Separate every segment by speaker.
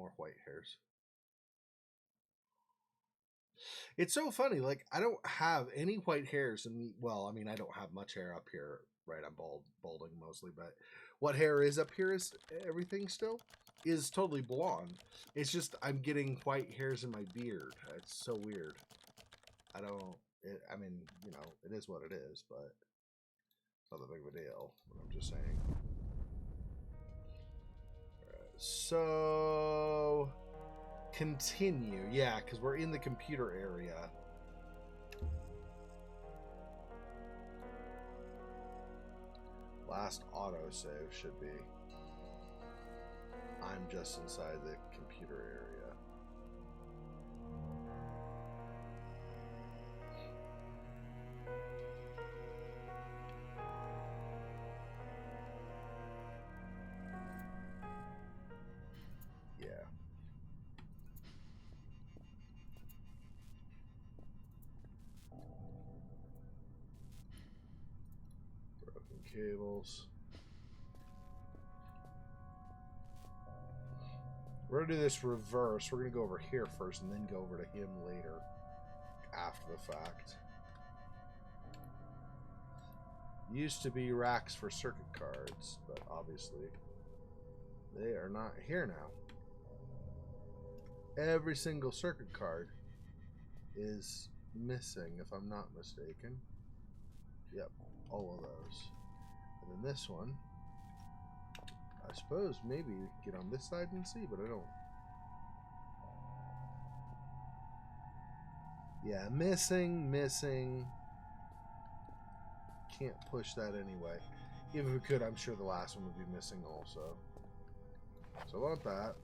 Speaker 1: more white hairs. It's so funny. Like, I don't have any white hairs, and well, I mean, I don't have much hair up here, right? I'm balding mostly, but what hair is up here is everything still is totally blonde. It's just I'm getting white hairs in my beard. It's so weird. I don't. I mean, you know, it is what it is, but it's not that big of a deal. I'm just saying. So continue, yeah, because we're in the computer area. Last autosave should be. I'm just inside the computer area. Yeah. Broken cables. We're going to do this reverse. We're going to go over here first and then go over to him later, after the fact. Used to be racks for circuit cards, but obviously they are not here now. Every single circuit card is missing, if I'm not mistaken. Yep, all of those. And then this one, I suppose maybe we could get on this side and see, but I don't. Yeah, missing. Can't push that anyway. Even if we could, I'm sure the last one would be missing also. So I want that.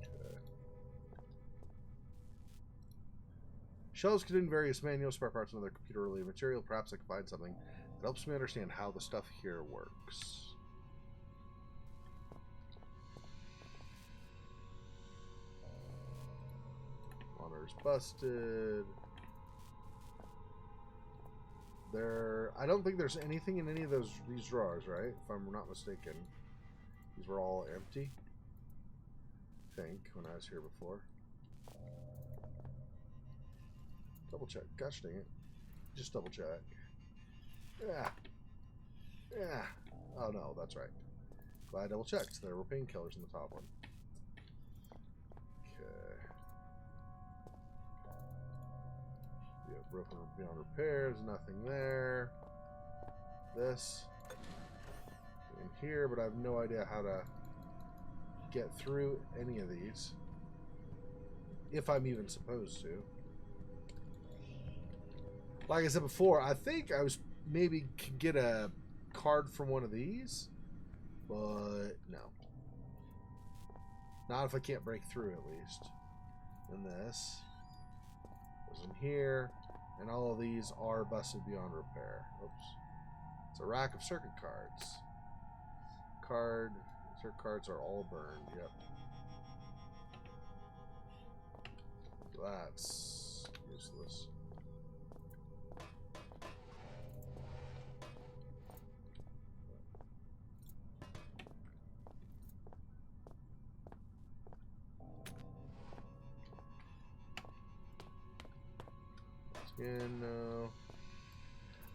Speaker 1: Okay. Shelves contain various manuals, spare parts, and other computer-related material. Perhaps I can find something that helps me understand how the stuff here works. Monitor's busted. I don't think there's anything in any of these drawers, right? If I'm not mistaken. These were all empty. I think, when I was here before. Double check. Gosh dang it. Just double check. Yeah. Oh no, that's right. Glad I double checked. There were painkillers in the top one. Okay. Yeah, broken beyond repair. There's nothing there. This in here, but I have no idea how to get through any of these, if I'm even supposed to. Like I said before, I think I was maybe could get a card from one of these, but no. Not if I can't break through, at least. And this goes in here, and all of these are busted beyond repair. Oops. It's a rack of circuit cards. Circuit cards are all burned, yep. That's useless. No.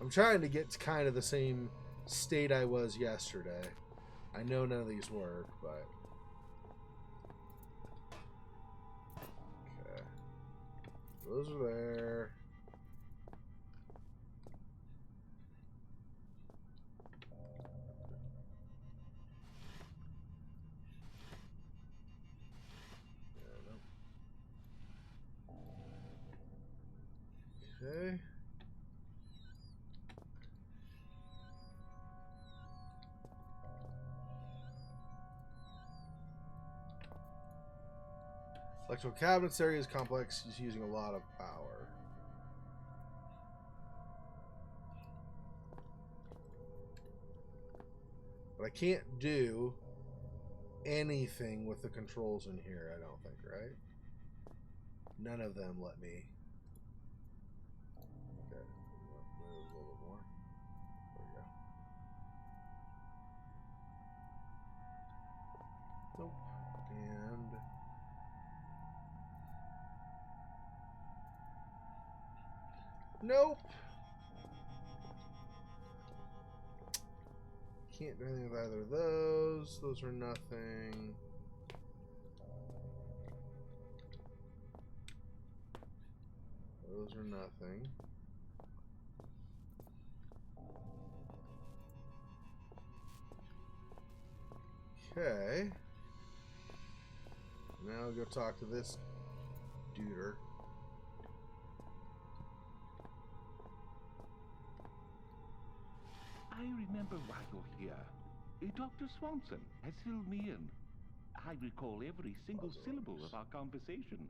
Speaker 1: I'm trying to get to kind of the same state I was yesterday. I know none of these work, but... Okay. Those are there. Okay. Electrical cabinets area is complex. It's using a lot of power. But I can't do anything with the controls in here, I don't think, right? None of them let me. Okay. Move a little bit more. There we go. Nope. Can't do anything with either of those. Those are nothing. Those are nothing. Okay. Now I'll go talk to this duder.
Speaker 2: I remember why you're here. Dr. Swanson has filled me in. I recall every single syllable of our conversation.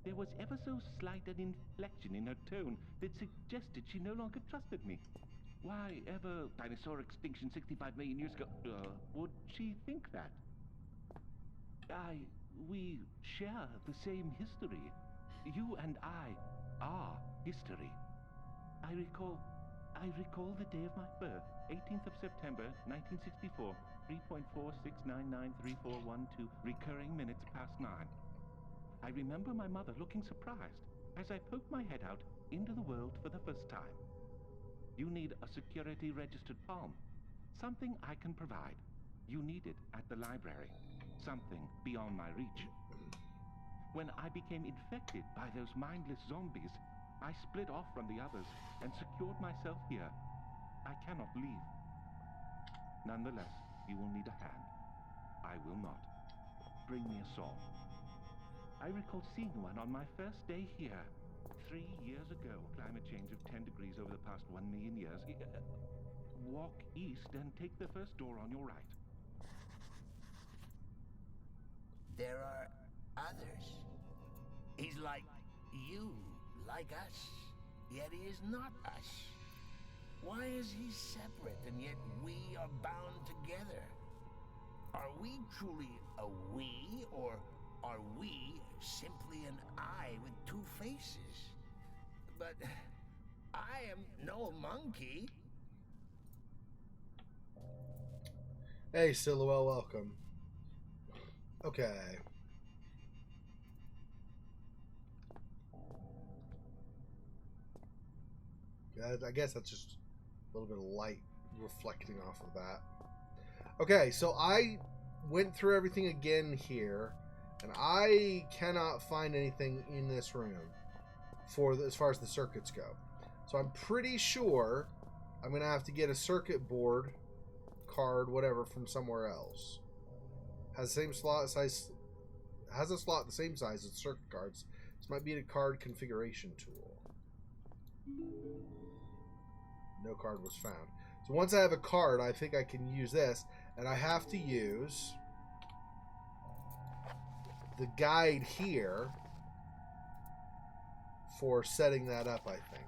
Speaker 2: There was ever so slight an inflection in her tone that suggested she no longer trusted me. Why ever dinosaur extinction 65 million years ago would she think that? We share the same history. You and I are history. I recall the day of my birth, 18th of September, 1964, 3.46993412, recurring minutes past 9. I remember my mother looking surprised as I poked my head out into the world for the first time. You need a security registered palm. Something I can provide. You need it at the library. Something beyond my reach. When I became infected by those mindless zombies, I split off from the others and secured myself here. I cannot leave. Nonetheless, you will need a hand. I will not. Bring me a saw. I recall seeing one on my first day here. 3 years ago. Climate change of 10 degrees over the past 1 million years. Walk east and take the first door on your right.
Speaker 3: There are others. He's like you, like us, yet he is not us. Why is he separate and yet we are bound together? Are we truly a we, or are we simply an I with two faces? But I am no monkey.
Speaker 1: Hey, Silhouette, welcome. Okay. I guess that's just a little bit of light reflecting off of that. Okay, so I went through everything again here, and I cannot find anything in this room as far as the circuits go. So I'm pretty sure I'm going to have to get a circuit board card, whatever, from somewhere else. Has the same slot size, has a slot the same size as circuit cards. This might be a card configuration tool. No card was found. So once I have a card, I think I can use this, and I have to use the guide here for setting that up, I think.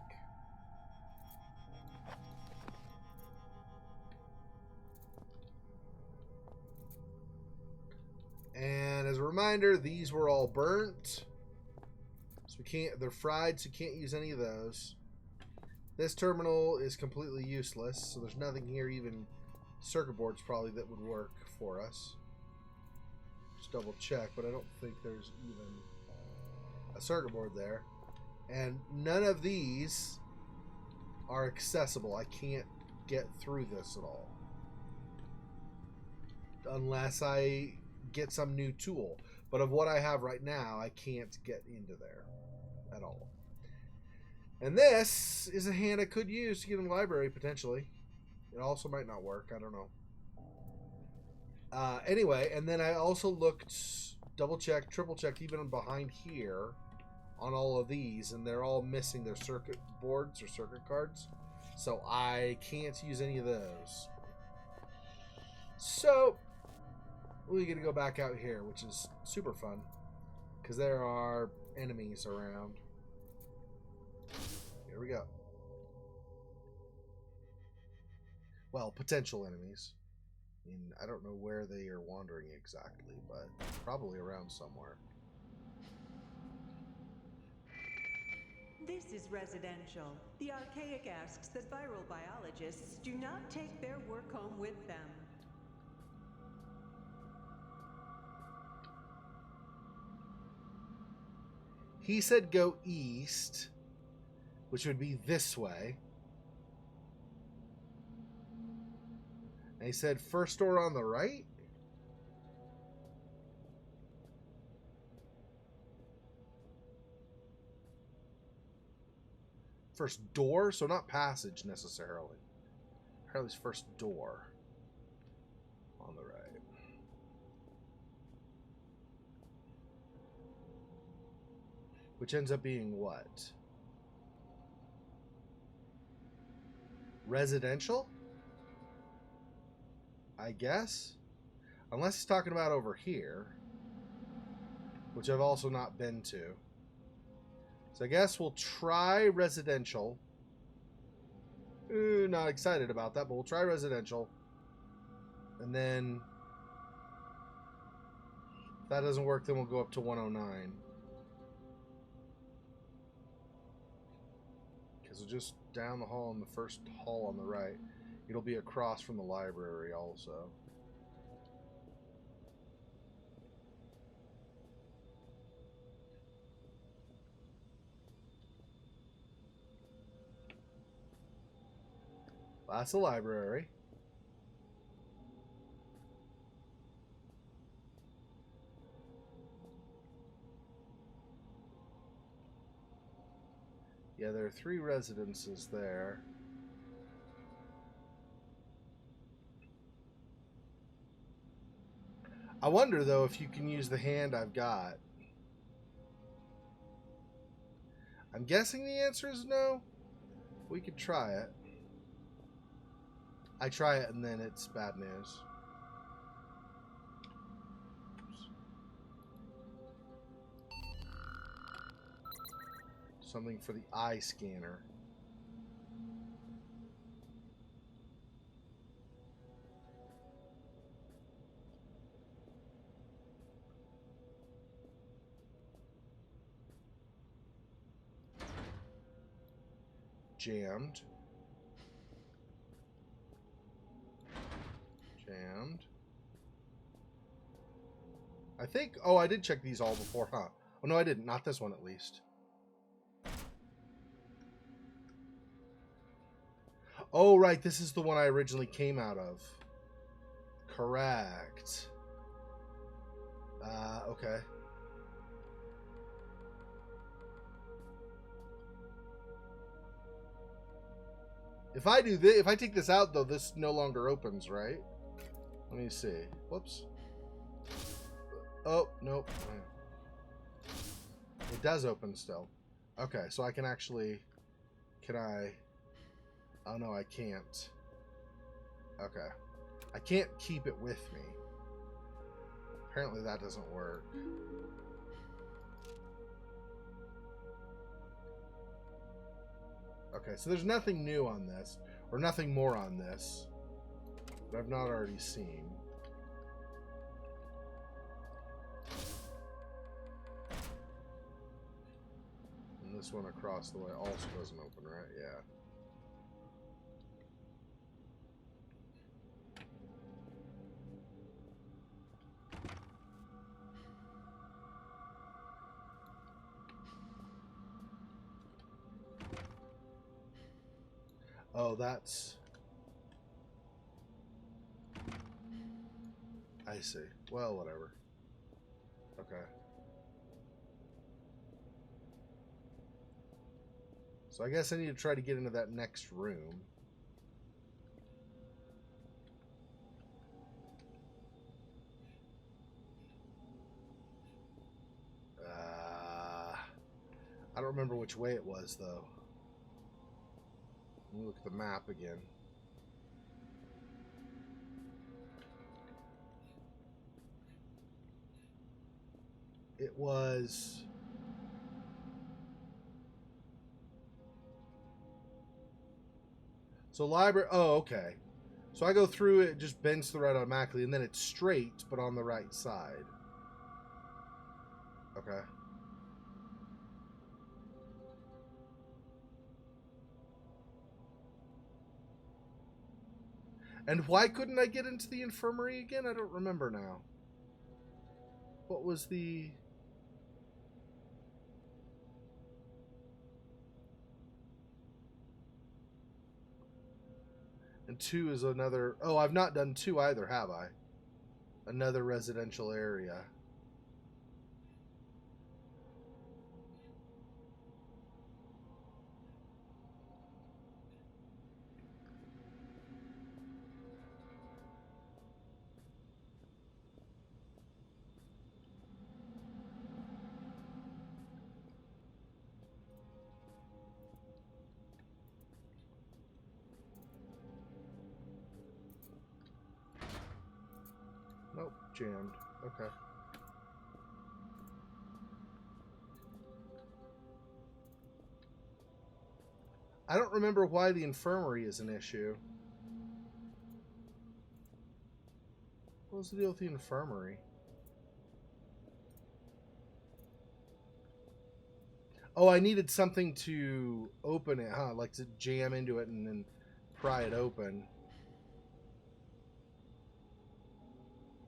Speaker 1: And as a reminder, these were all burnt. So we can't, they're fried, so we can't use any of those. This terminal is completely useless, so there's nothing here, even circuit boards probably, that would work for us. Just double check, but I don't think there's even a circuit board there. And none of these are accessible. I can't get through this at all. Unless I get some new tool. But of what I have right now, I can't get into there at all. And this is a hand I could use to get in the library, potentially. It also might not work. I don't know. Anyway, and then I also looked, double-checked, triple-checked, even behind here on all of these, and they're all missing their circuit boards or circuit cards. So I can't use any of those. So we're going to go back out here, which is super fun, because there are enemies around. Here we go. Well, potential enemies. I mean, I don't know where they are wandering exactly, but probably around somewhere.
Speaker 4: This is residential. The archaic asks that viral biologists do not take their work home with them.
Speaker 1: He said go east, which would be this way. And he said first door on the right? First door? So not passage necessarily. Apparently it's first door on the right. Which ends up being what? Residential? I guess? Unless he's talking about over here. Which I've also not been to. So I guess we'll try residential. Not excited about that, but we'll try residential. And then... if that doesn't work, then we'll go up to 109. So just down the hall in the first hall on the right. It'll be across from the library also. That's the library. Yeah, there are 3 residences there. I wonder, though, if you can use the hand I've got. I'm guessing the answer is no. We could try it. I try it and then it's bad news. Something for the eye scanner. Jammed. Jammed. I think... oh, I did check these all before, huh? Oh, no, I didn't. Not this one, at least. Oh, right. This is the one I originally came out of. Correct. Okay. If I do this, if I take this out, though, this no longer opens, right? Let me see. Whoops. Oh, nope. It does open still. Okay, so I can actually... can I... oh, no, I can't. Okay. I can't keep it with me. Apparently that doesn't work. Okay, so there's nothing new on this, or nothing more on this that I've not already seen. And this one across the way also doesn't open, right? Yeah. Oh, that's... I see. Well, whatever. Okay. So I guess I need to try to get into that next room. I don't remember which way it was, though. Let me look at the map again. It was... so library... oh, okay. So I go through it, just bends to the right automatically, and then it's straight, but on the right side. Okay. And why couldn't I get into the infirmary again? I don't remember now. What was the... And 2 is another... Oh, I've not done 2 either, have I? Another residential area. Nope, jammed. Okay. I don't remember why the infirmary is an issue. What was the deal with the infirmary? Oh, I needed something to open it, huh? Like to jam into it and then pry it open.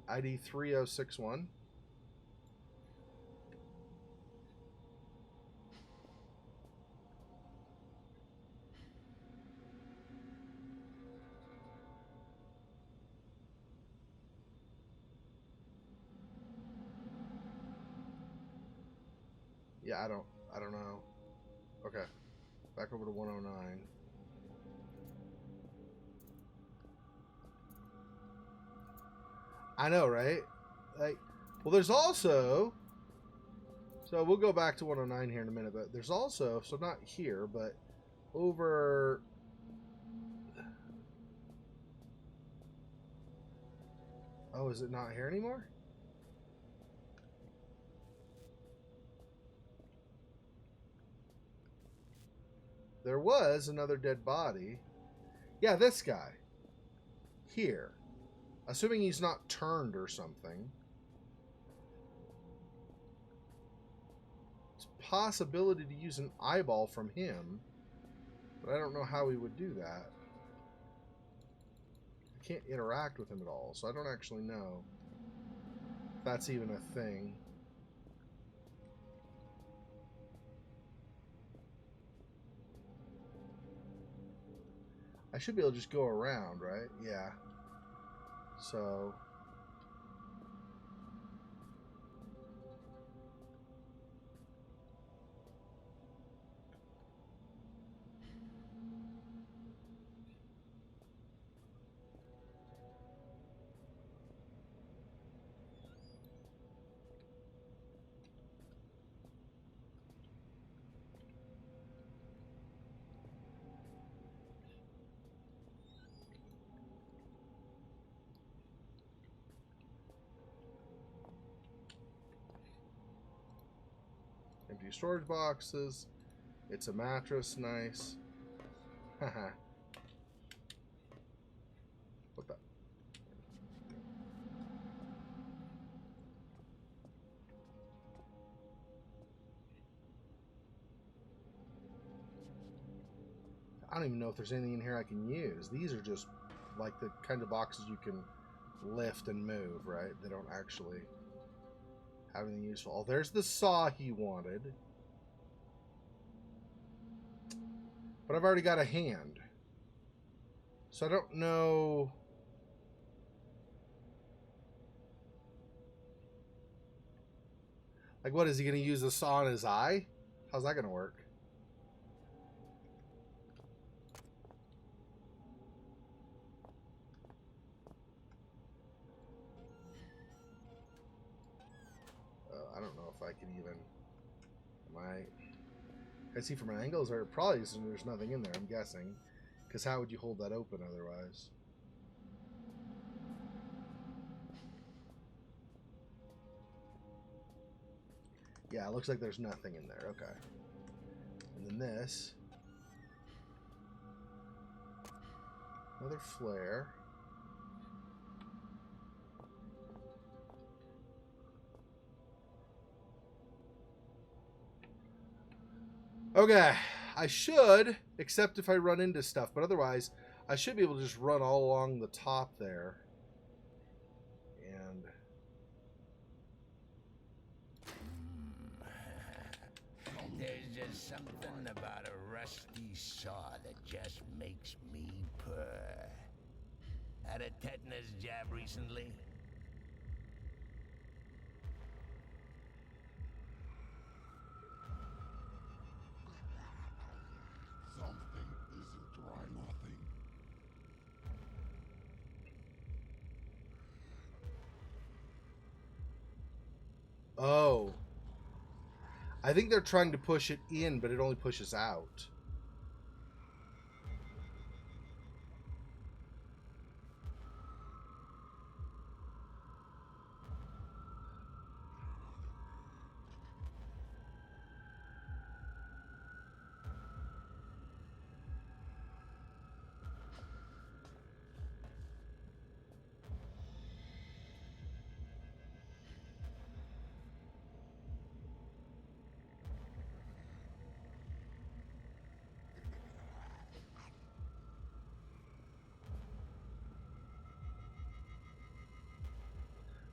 Speaker 1: ID 3061. Yeah, I don't know. Okay. Back over to 109. I know, right? Like, well, there's also... So we'll go back to 109 here in a minute, but there's also... So not here, but over... Oh, is it not here anymore? There was another dead body. Yeah, this guy. Here. Assuming he's not turned or something. It's a possibility to use an eyeball from him. But I don't know how he would do that. I can't interact with him at all, so I don't actually know if that's even a thing. I should be able to just go around, right? Yeah. So... Empty storage boxes. It's a mattress. Nice. Haha. What the? I don't even know if there's anything in here I can use. These are just like the kind of boxes you can lift and move, right? They don't actually have anything useful. Oh, there's the saw he wanted. But I've already got a hand. So I don't know... Like, what, is he going to use the saw in his eye? How's that going to work? I don't know if I can even... Can I see from angles? Or probably there's nothing in there, I'm guessing. Because how would you hold that open otherwise? Yeah, it looks like there's nothing in there. Okay. And then this. Another flare. Okay. I should, except if I run into stuff, but otherwise, I should be able to just run all along the top there. And...
Speaker 3: There's just something about a rusty saw that just makes me purr. Had a tetanus jab recently?
Speaker 5: Something isn't right. Nothing.
Speaker 1: Oh. I think they're trying to push it in, but it only pushes out.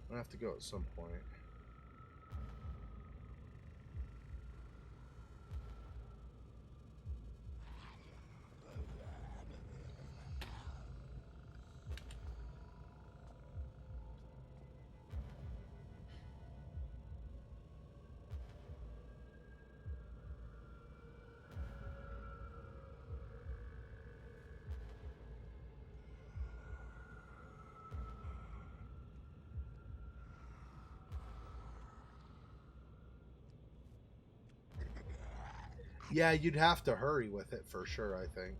Speaker 1: I'm gonna have to go at some point. Yeah, you'd have to hurry with it for sure, I think.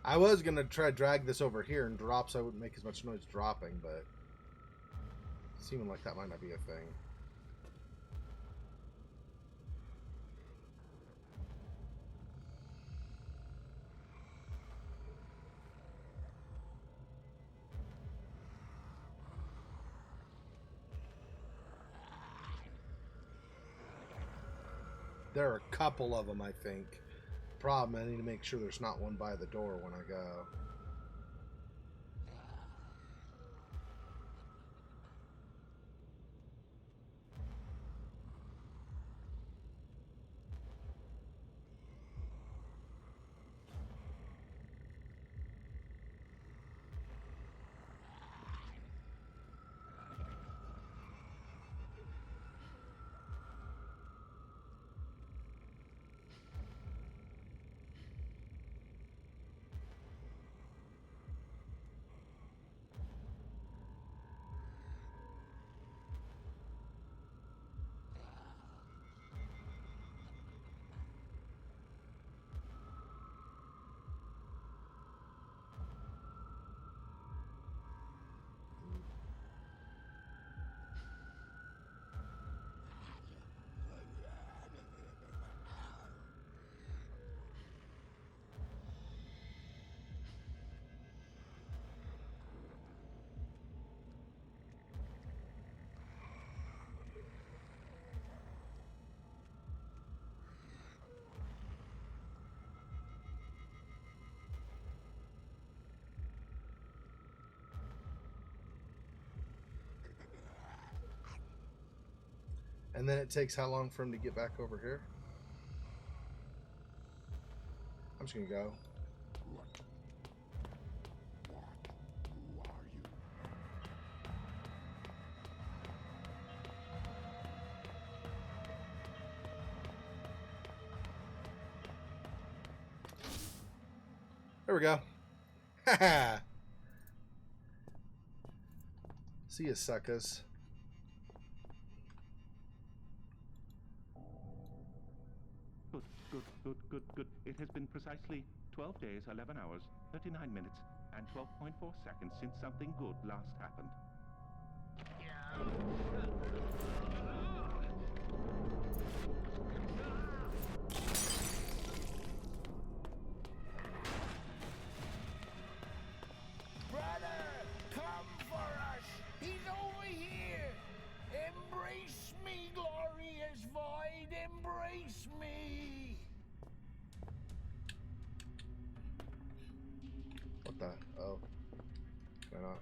Speaker 1: I was gonna try to drag this over here and drop so I wouldn't make as much noise dropping, but seeming like that might not be a thing. There are a couple of them, I think. Problem, I need to make sure there's not one by the door when I go. And then it takes how long for him to get back over here? I'm just gonna go.
Speaker 5: What? Who are you?
Speaker 1: There we go. Haha. See you, suckers.
Speaker 2: Good, good, good, good, good. It has been precisely 12 days, 11 hours, 39 minutes, and 12.4 seconds since something good last happened.
Speaker 3: Brother, come for us! He's over here! Embrace me, glorious void! Embrace me!
Speaker 1: What the? Oh. Can I not?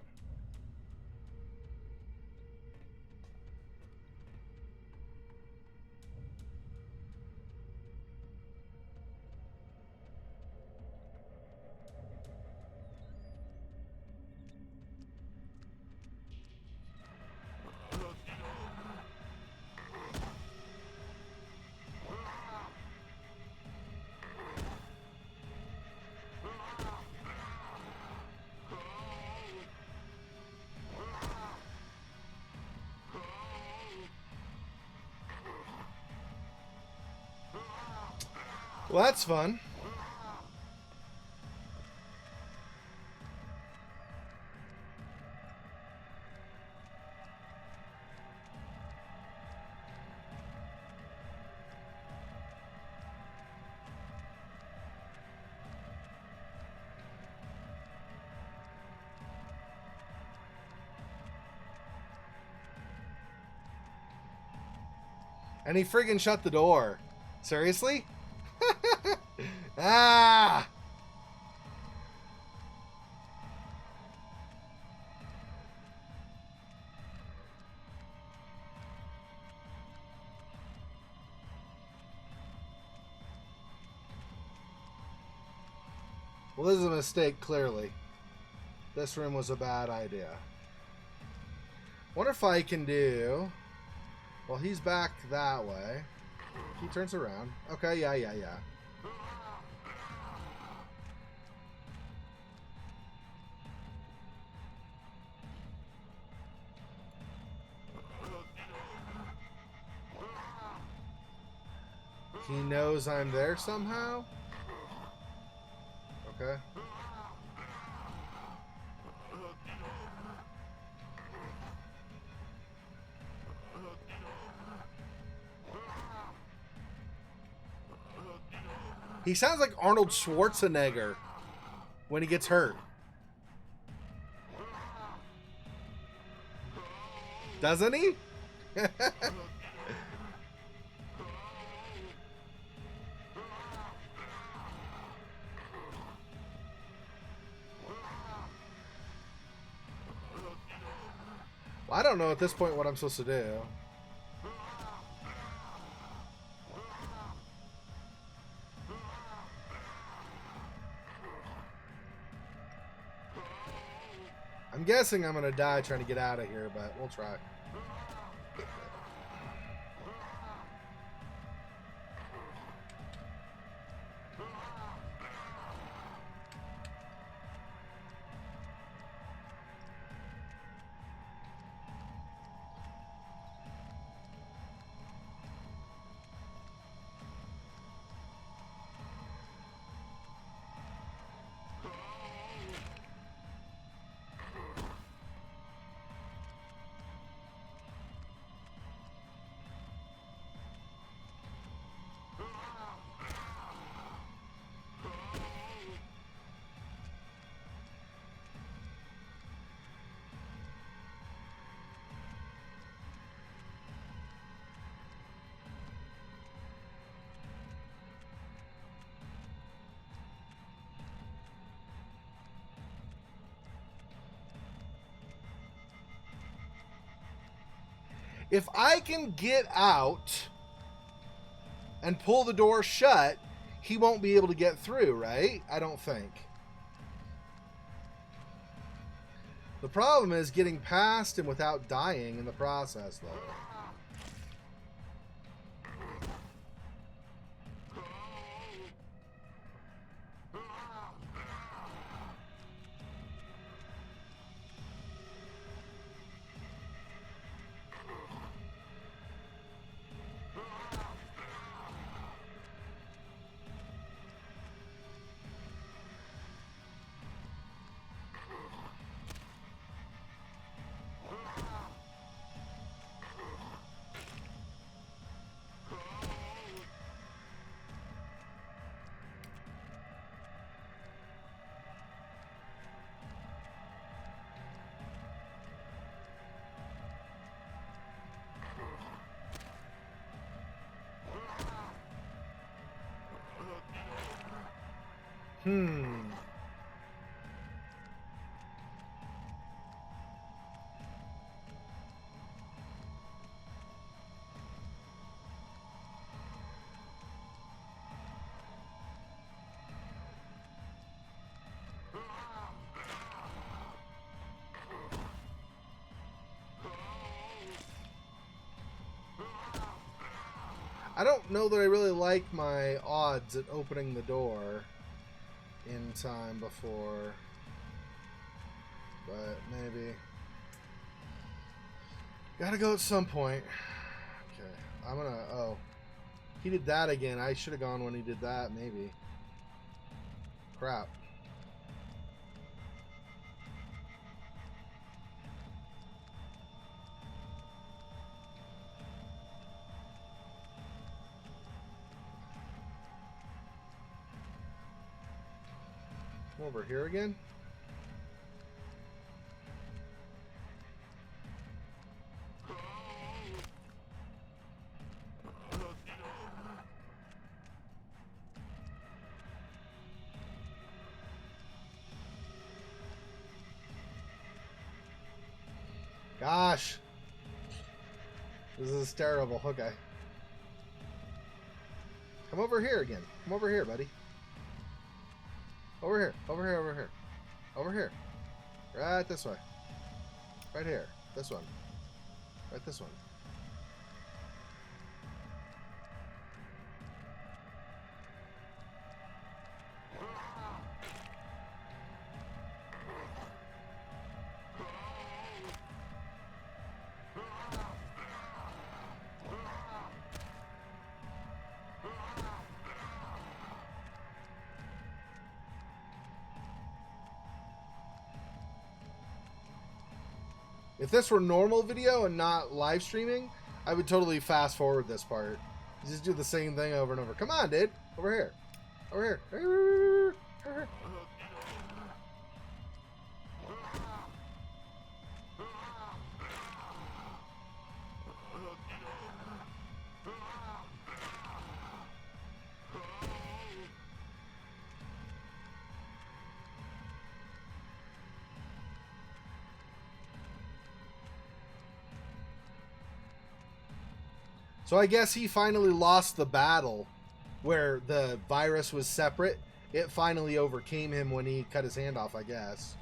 Speaker 1: Well, that's fun. And he friggin' shut the door. Seriously? Ah! Well, this is a mistake, clearly. This room was a bad idea. Wonder if I can do... Well, he's back that way. He turns around. Okay, yeah. He knows I'm there somehow? Okay. He sounds like Arnold Schwarzenegger when he gets hurt. Doesn't he? Well, I don't know at this point what I'm supposed to do. I'm guessing I'm gonna die trying to get out of here, but we'll try. If I can get out and pull the door shut, he won't be able to get through, right? I don't think. The problem is getting past him without dying in the process, though. I don't know that I really like my odds at opening the door in time before, but maybe. Gotta go at some point. Okay, I'm gonna, oh. He did that again. I should have gone when he did that, maybe. Crap. Come over here again. Gosh. This is terrible. Okay. Come over here again. Come over here, buddy. Over here. Over here. Over here. Over here. Right this way. Right here. This one. Right this one. If this were normal video and not live streaming, I would totally fast forward this part. Just do the same thing over and over. Come on, dude. Over here. Over here. Over here. So I guess he finally lost the battle where the virus was separate. It finally overcame him when he cut his hand off, I guess.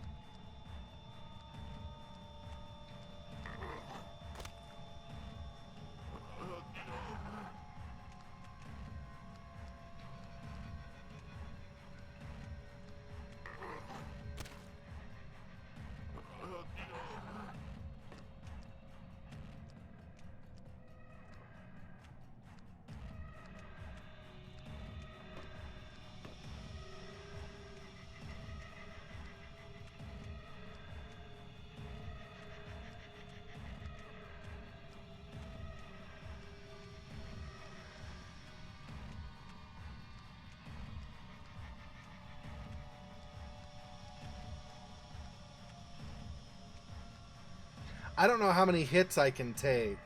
Speaker 1: I don't know how many hits I can take.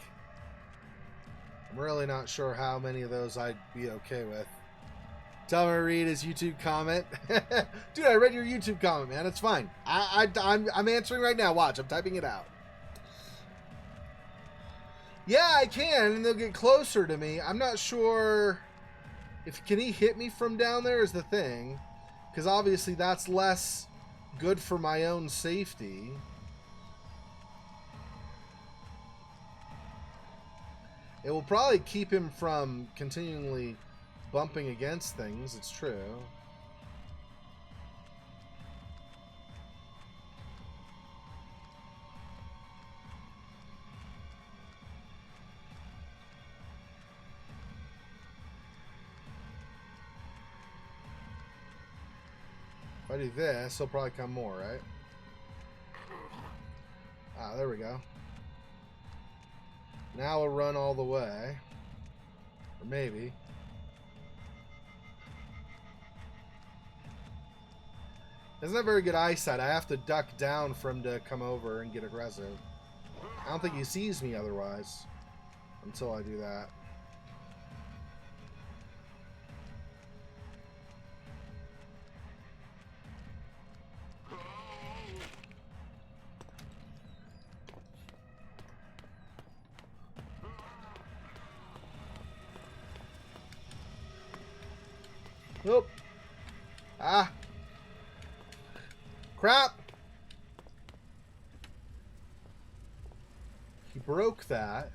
Speaker 1: I'm really not sure how many of those I'd be okay with. Tell me to read his YouTube comment. Dude, I read your YouTube comment, man. It's fine. I'm answering right now. Watch, I'm typing it out. Yeah, I can, and they'll get closer to me. I'm not sure if can he hit me from down there is the thing, because obviously that's less good for my own safety. It will probably keep him from continually bumping against things, it's true. If I do this, he'll probably come more, right? Ah, there we go. Now we'll run all the way. Or maybe. Doesn't have very good eyesight. I have to duck down for him to come over and get aggressive. I don't think he sees me otherwise. Until I do that. Nope. Ah. Crap. He broke that.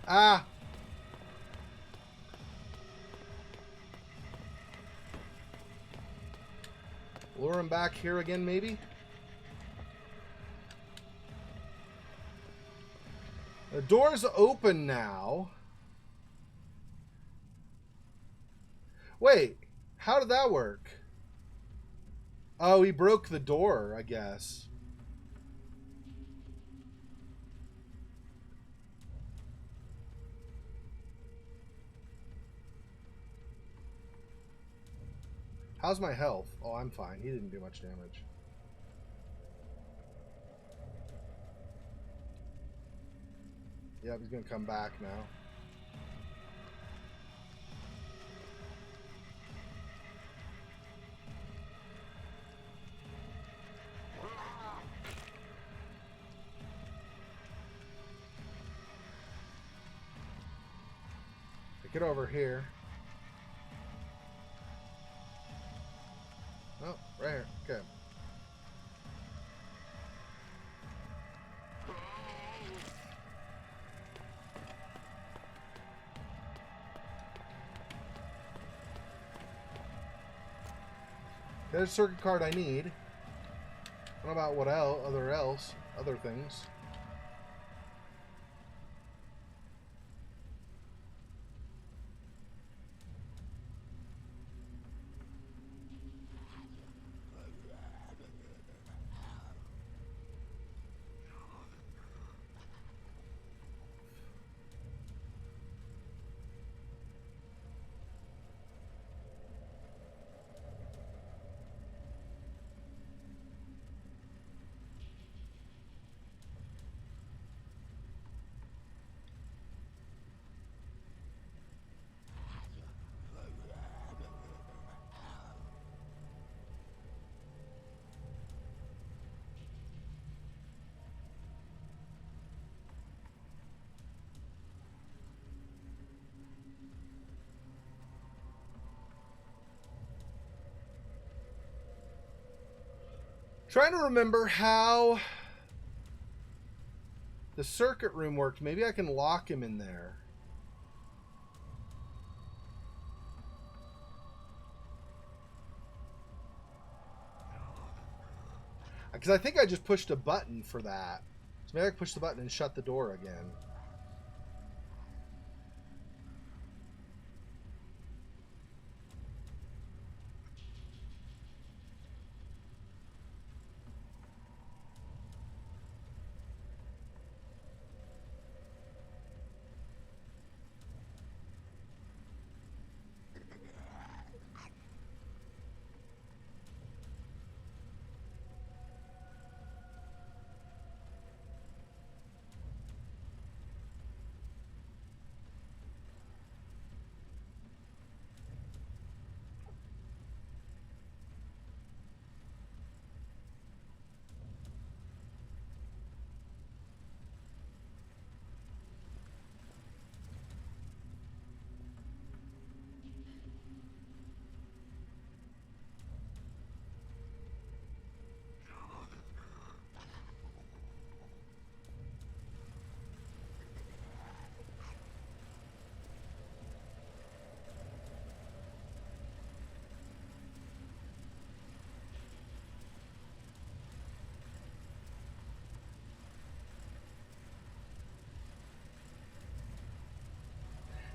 Speaker 1: Ah. Lure him back here again, maybe? The door's open now. Wait, how did that work? Oh, he broke the door, I guess. How's my health? Oh, I'm fine. He didn't do much damage. Yep, he's gonna come back now. Get over here. Oh, right here. Okay. Get a circuit card I need. What about what else? Other things. Trying to remember how the circuit room worked. Maybe I can lock him in there. Because I think I just pushed a button for that. So maybe I can push the button and shut the door again.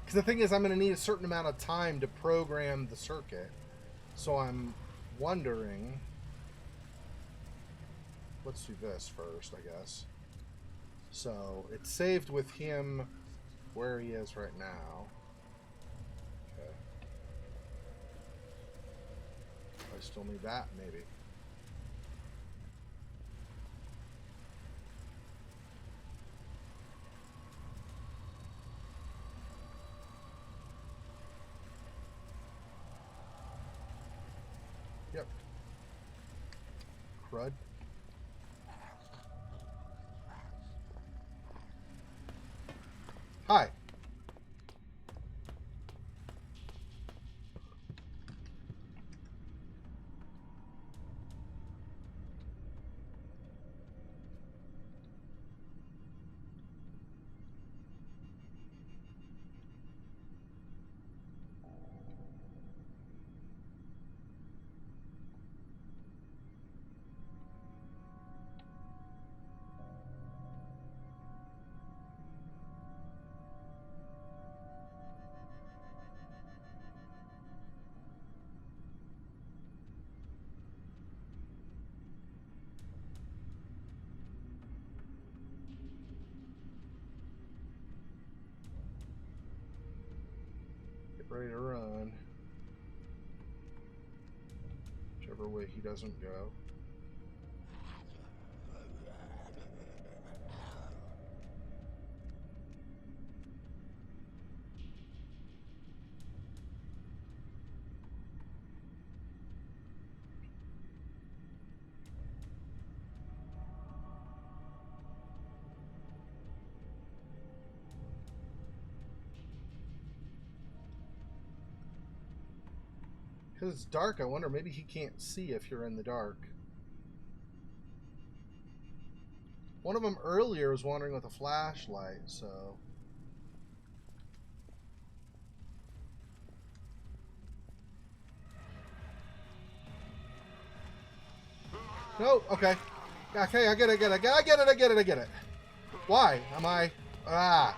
Speaker 1: Because the thing is, I'm going to need a certain amount of time to program the circuit. So I'm wondering... Let's do this first, I guess. So, it's saved with him where he is right now. Okay. I still need that, maybe. crud. Hi. Get ready to run. Whichever way he doesn't go. Because it's dark, I wonder maybe he can't see if you're in the dark. One of them earlier was wandering with a flashlight, so... No, okay. Okay, I get it. Why am I... Ah.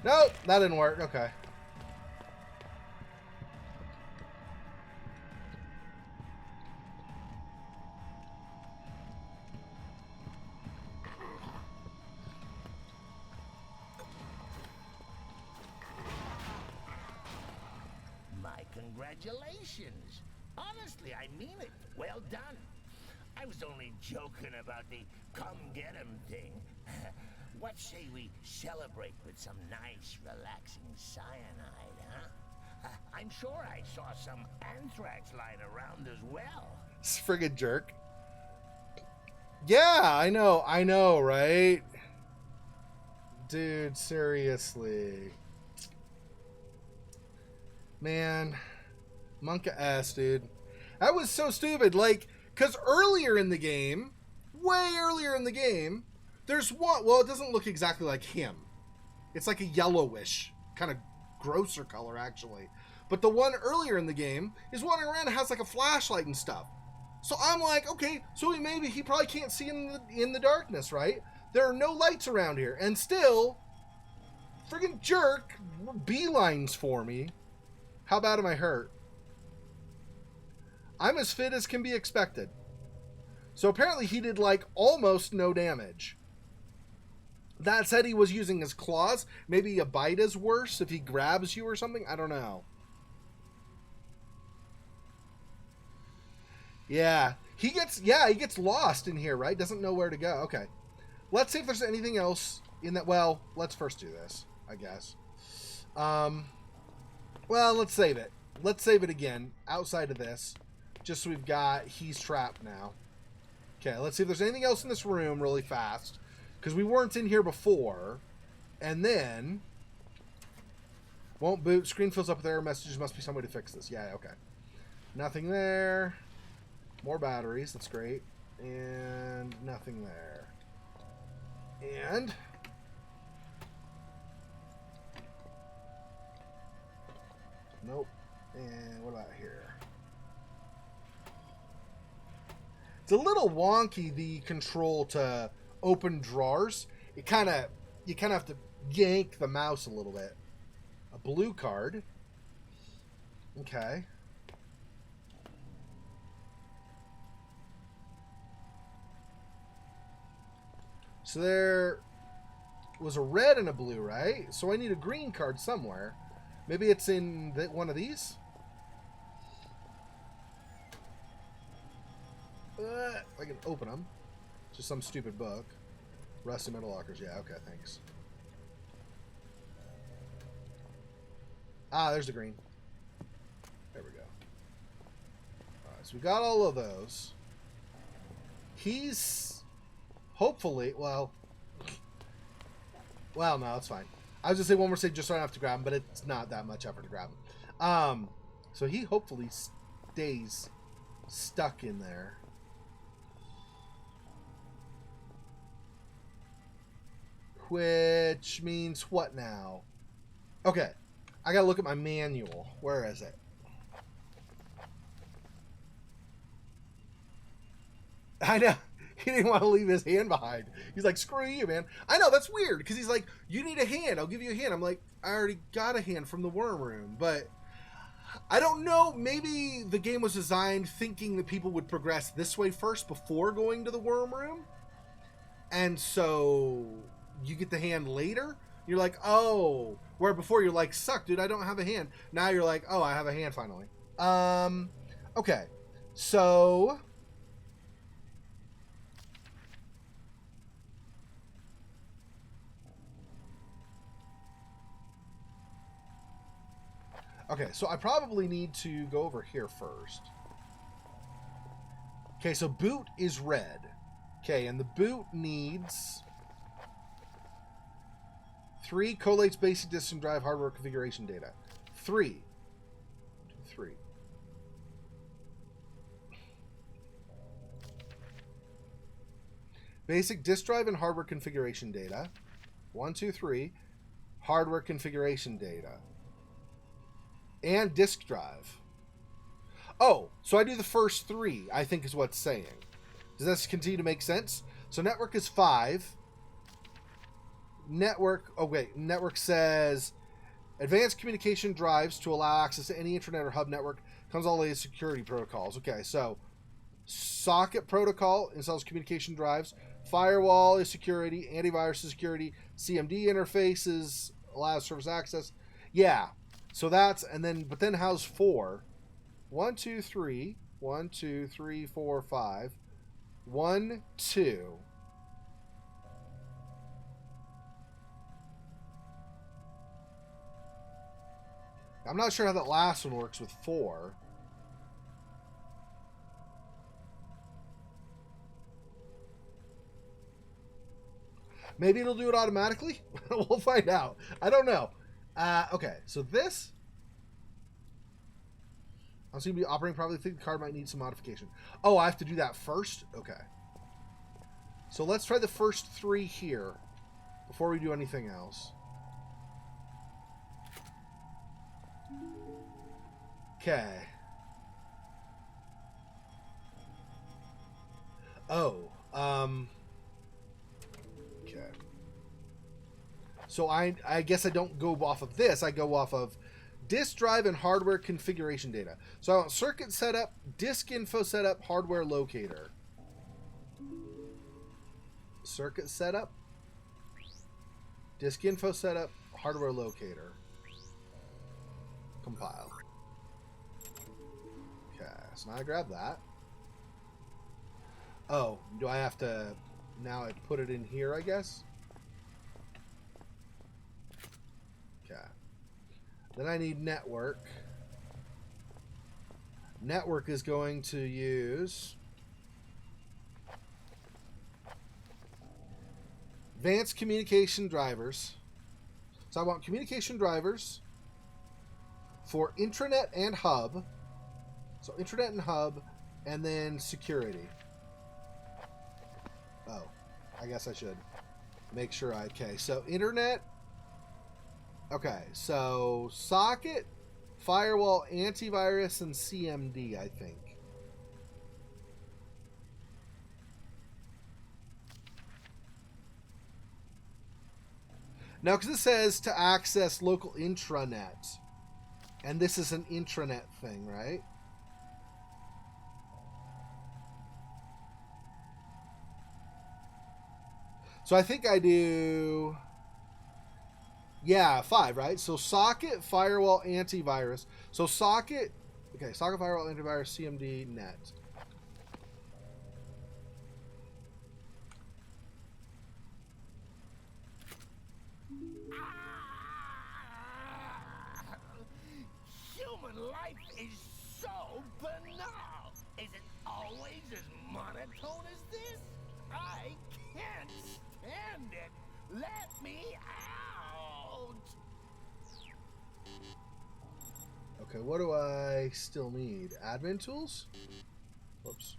Speaker 1: Nope, that didn't work. Okay.
Speaker 3: My congratulations. Honestly, I mean it. Well done. I was only joking about the come get 'em thing. What say we celebrate with some nice, relaxing cyanide, huh? I'm sure I saw some anthrax lying around as well.
Speaker 1: This friggin' jerk. Yeah, I know, right? Dude, seriously. Man. Monka ass, dude. That was so stupid. Like, because earlier in the game, way earlier in the game, there's one, well, it doesn't look exactly like him. It's like a yellowish, kind of grosser color, actually. But the one earlier in the game is wandering around and has like a flashlight and stuff. So I'm like, okay, so maybe he probably can't see in the darkness, right? There are no lights around here. And still, friggin' jerk beelines for me. How bad am I hurt? I'm as fit as can be expected. So apparently he did like almost no damage. That said, he was using his claws. Maybe a bite is worse if he grabs you or something. I don't know. Yeah. He gets lost in here, right? Doesn't know where to go. Okay. Let's see if there's anything else in that. Well, let's first do this, I guess. Well, let's save it. Let's save it again outside of this. Just so we've got, he's trapped now. Okay, let's see if there's anything else in this room really fast. Because we weren't in here before. And then... Won't boot. Screen fills up with error messages. Must be some way to fix this. Yeah, okay. Nothing there. More batteries. That's great. And nothing there. And... Nope. And what about here? It's a little wonky, the control to open drawers. You kind of have to yank the mouse a little bit. A blue card. Okay. So there was a red and a blue, right? So I need a green card somewhere. Maybe it's in one of these? I can open them. Just some stupid book. Rusty metal lockers. Yeah, okay, thanks. Ah, there's the green. There we go. Alright, so we got all of those. He's hopefully, well, no, it's fine. I was gonna say one more thing just so I don't have to grab him, but it's not that much effort to grab him. So he hopefully stays stuck in there. Which means what now? Okay, I gotta look at my manual. Where is it? I know. He didn't want to leave his hand behind. He's like, screw you, man. I know, that's weird, because he's like, you need a hand. I'll give you a hand. I'm like, I already got a hand from the worm room. But I don't know. Maybe the game was designed thinking that people would progress this way first before going to the worm room. And so you get the hand later. You're like, oh. Where before you're like, suck, dude, I don't have a hand. Now you're like, oh, I have a hand finally. Okay. So... Okay, so I probably need to go over here first. Okay, so boot is red. Okay, and the boot needs 3 collates basic disk and drive hardware configuration data. 3. 3. Basic disk drive and hardware configuration data. 1, 2, 3. Hardware configuration data. And disk drive. Oh, so I do the first 3, I think is what's saying. Does this continue to make sense? So network is 5. Network, oh wait, network says advanced communication drives to allow access to any internet or hub network. Comes all the way to security protocols. Okay, so socket protocol installs communication drives. Firewall is security. Antivirus is security. CMD interfaces allows service access. Yeah. So that's, and then, but then how's 4? 1, 2, 3. 1, 2, 3, 4, 5. 1, 2. I'm not sure how that last one works with 4. Maybe it'll do it automatically? We'll find out. I don't know. Okay, so this... I'm going to be operating properly. I think the card might need some modification. Oh, I have to do that first? Okay. So let's try the first 3 here before we do anything else. Okay. Oh, okay. So I guess I don't go off of this. I go off of disk drive and hardware configuration data. So I want circuit setup, disk info setup, hardware locator. Circuit setup, disk info setup, hardware locator. Compile. Okay, so now I grab that. Oh, do I have to... Now I put it in here, I guess? Okay. Then I need network. Network is going to use... advanced communication drivers. So I want communication drivers for intranet and hub. So intranet and hub, and then security. Oh, I guess I should make sure I... Okay, so internet. Okay, so socket, firewall, antivirus, and CMD, I think. Now, because it says to access local intranet, and this is an intranet thing, right? So I think I do... Yeah, 5, right? So socket, firewall, antivirus. So socket... Okay, socket, firewall, antivirus, CMD, net.
Speaker 3: Human life is so banal. Is it always as monotone as this? I can't stand it. Let me out.
Speaker 1: Okay, what do I still need? Admin tools? Whoops.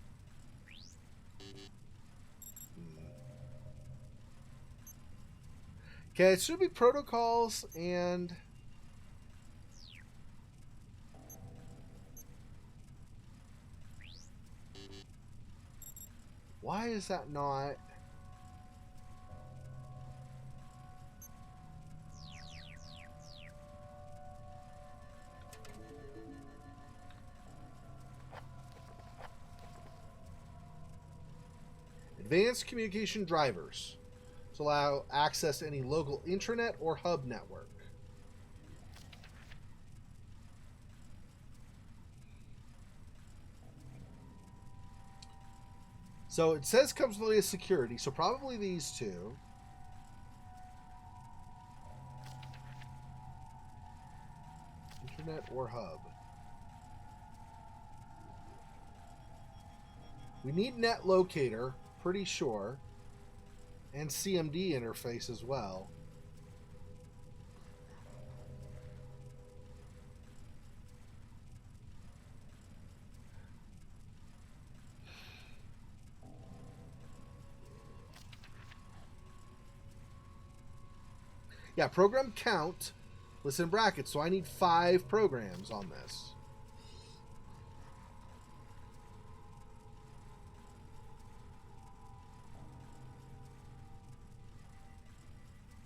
Speaker 1: Okay, it should be protocols and... Why is that not... Advanced communication drivers. To allow access to any local intranet or hub network. So it says comes with a security, so probably these two. Internet or hub. We need net locator, pretty sure. And CMD interface as well. Yeah, program count. Listen in brackets. So I need 5 programs on this.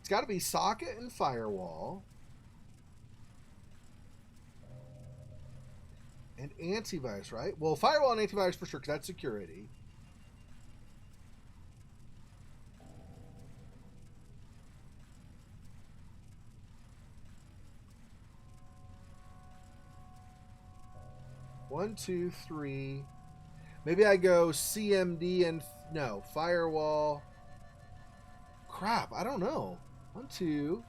Speaker 1: It's got to be socket and firewall. And antivirus, right? Well, firewall and antivirus for sure, because that's security. One, two, three. Maybe I go CMD and... No, firewall. Crap, I don't know. 1, 2.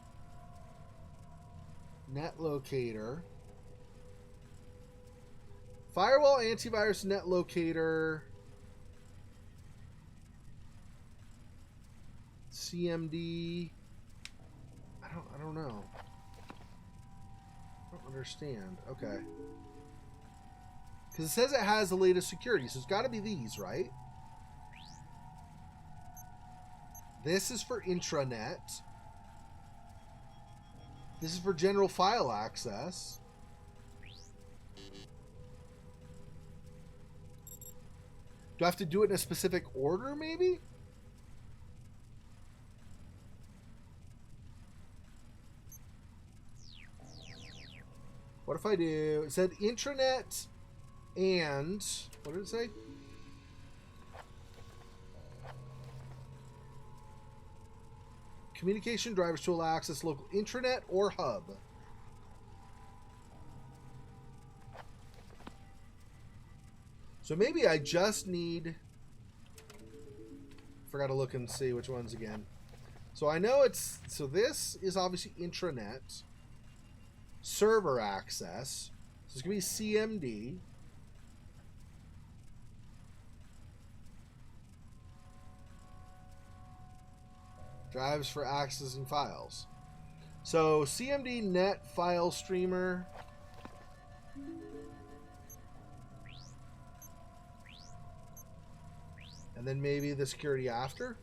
Speaker 1: Net locator. Firewall, antivirus, net locator. CMD. I don't know. I don't understand. Okay. Because it says it has the latest security, so it's got to be these, right? This is for intranet. This is for general file access. Do I have to do it in a specific order, maybe? What if I do... It said intranet and... What did it say? Communication drivers to allow access to local intranet or hub. So maybe I just need... Forgot to look and see which ones again. So I know it's... So this is obviously intranet. Server access. So it's going to be CMD. Drives for accessing files. So CMD net file streamer. And then maybe the security after.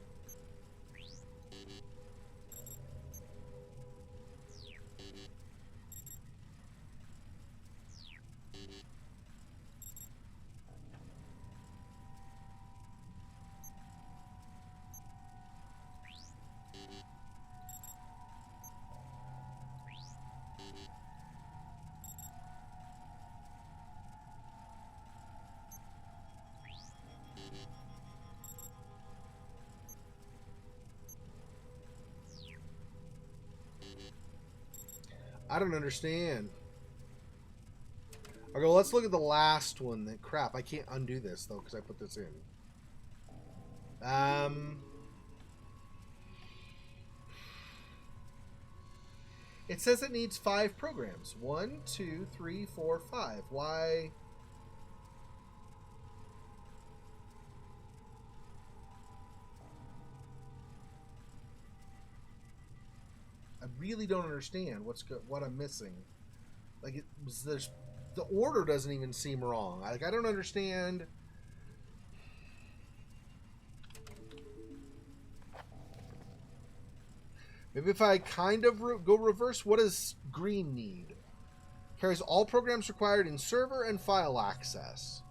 Speaker 1: I don't understand. Okay, well, let's look at the last one. Then crap, I can't undo this though because I put this in. It says it needs 5 programs. 1, 2, 3, 4, 5. Why? I really don't understand what I'm missing. Like there's the order doesn't even seem wrong. Like I don't understand. Maybe if I kind of go reverse, what does green need? Carries all programs required in server and file access.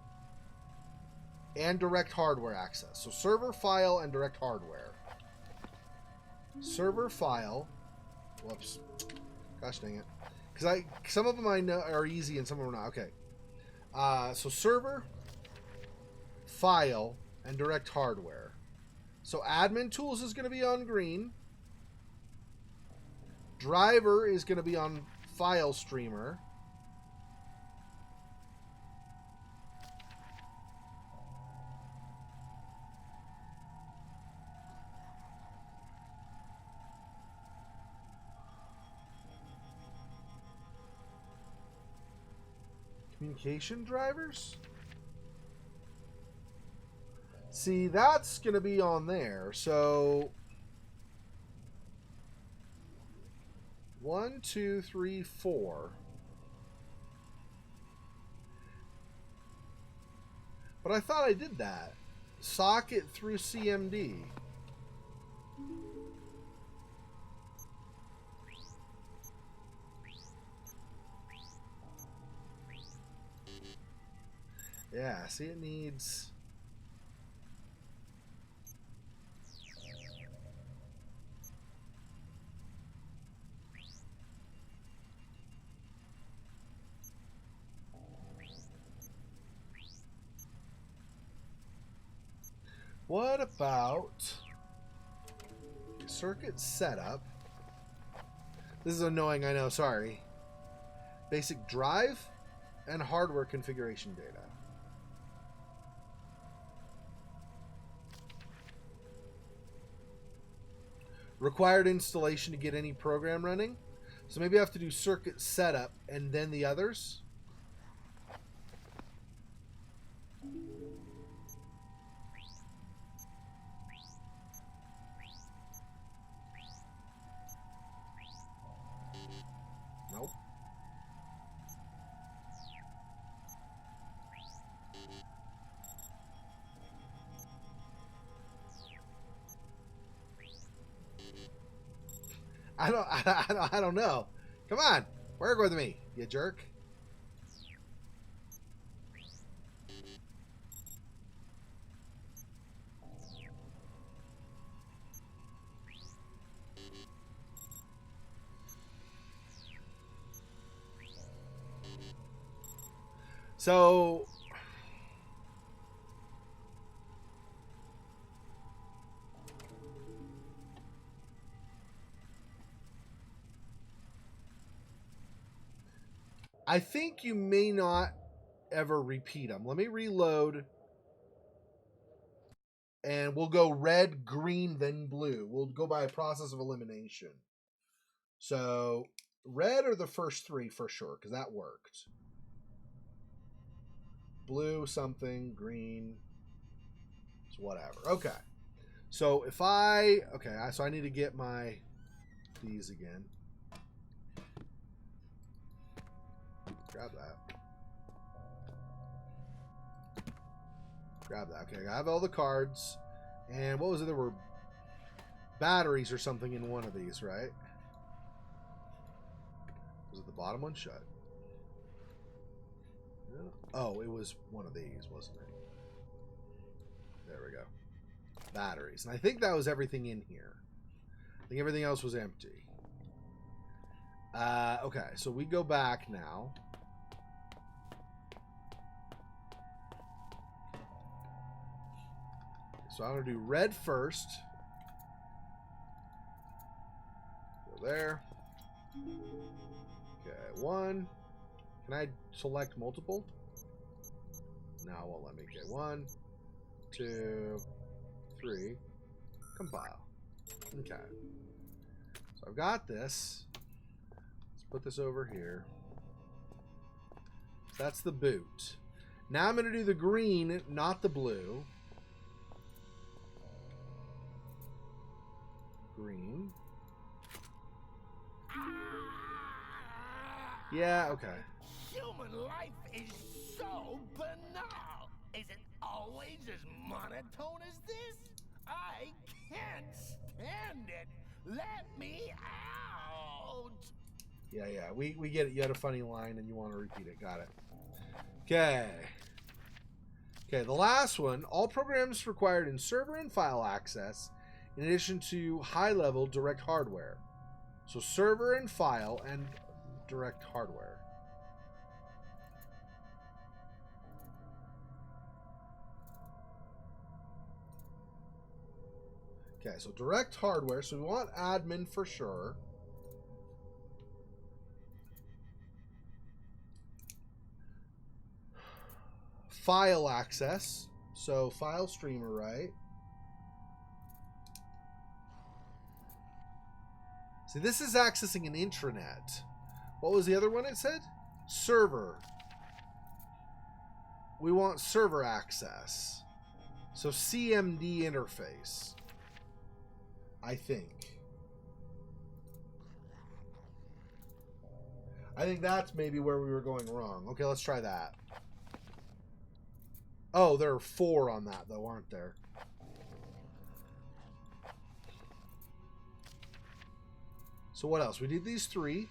Speaker 1: And direct hardware access. So server, file, and direct hardware. Server, file. Whoops. Gosh dang it. Because some of them I know are easy and some of them are not. Okay. So server, file, and direct hardware. So admin tools is going to be on green. Driver is going to be on file streamer. Communication drivers? See, that's going to be on there. So 1, 2, 3, 4. But I thought I did that. Socket through CMD. Yeah, see, it needs... What about circuit setup? This is annoying, I know, sorry. Basic drive and hardware configuration data. Required installation to get any program running. So maybe I have to do circuit setup and then the others. Nope. I don't know. Come on, work with me, you jerk. So I think you may not ever repeat them. Let me reload. And we'll go red, green, then blue. We'll go by a process of elimination. So red are the first 3 for sure, because that worked. Blue, something, green, it's whatever. Okay. So if so I need to get my these again. Grab that. Grab that. Okay, I have all the cards. And what was it? There were batteries or something in one of these, right? Was it the bottom one? Shut. Oh, it was one of these, wasn't it? There we go. Batteries. And I think that was everything in here. I think everything else was empty. Okay, so we go back now. So I'm going to do red first. Go there. Okay, 1. Can I select multiple? No, it won't let me. Okay, 1, 2, 3. Compile. Okay. So I've got this. Let's put this over here. So that's the boot. Now I'm going to do the green, not the blue. Green. Yeah, okay.
Speaker 3: Human life is so banal. Is it always as monotone as this? I can't stand it. Let me out.
Speaker 1: Yeah. We get it. You had a funny line and you want to repeat it. Got it. Okay. Okay, the last one. All programs required in server and file access, in addition to high-level direct hardware. So server and file and direct hardware. Okay, so direct hardware. So we want admin for sure. File access. So file streamer, right? See, this is accessing an intranet. What was the other one it said? Server. We want server access. So CMD interface. I think that's maybe where we were going wrong. Okay, let's try that. Oh, there are 4 on that, though, aren't there? So what else? We did these 3.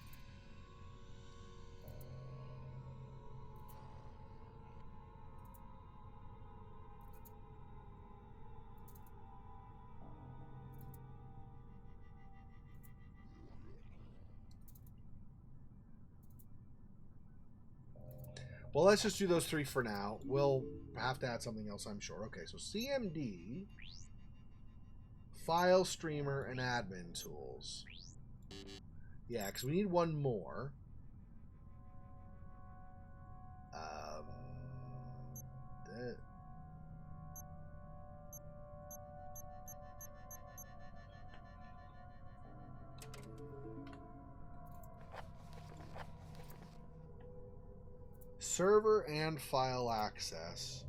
Speaker 1: Well, let's just do those 3 for now. We'll have to add something else, I'm sure. Okay, so CMD, file streamer, and admin tools. Yeah, because we need one more. That. Server and file access.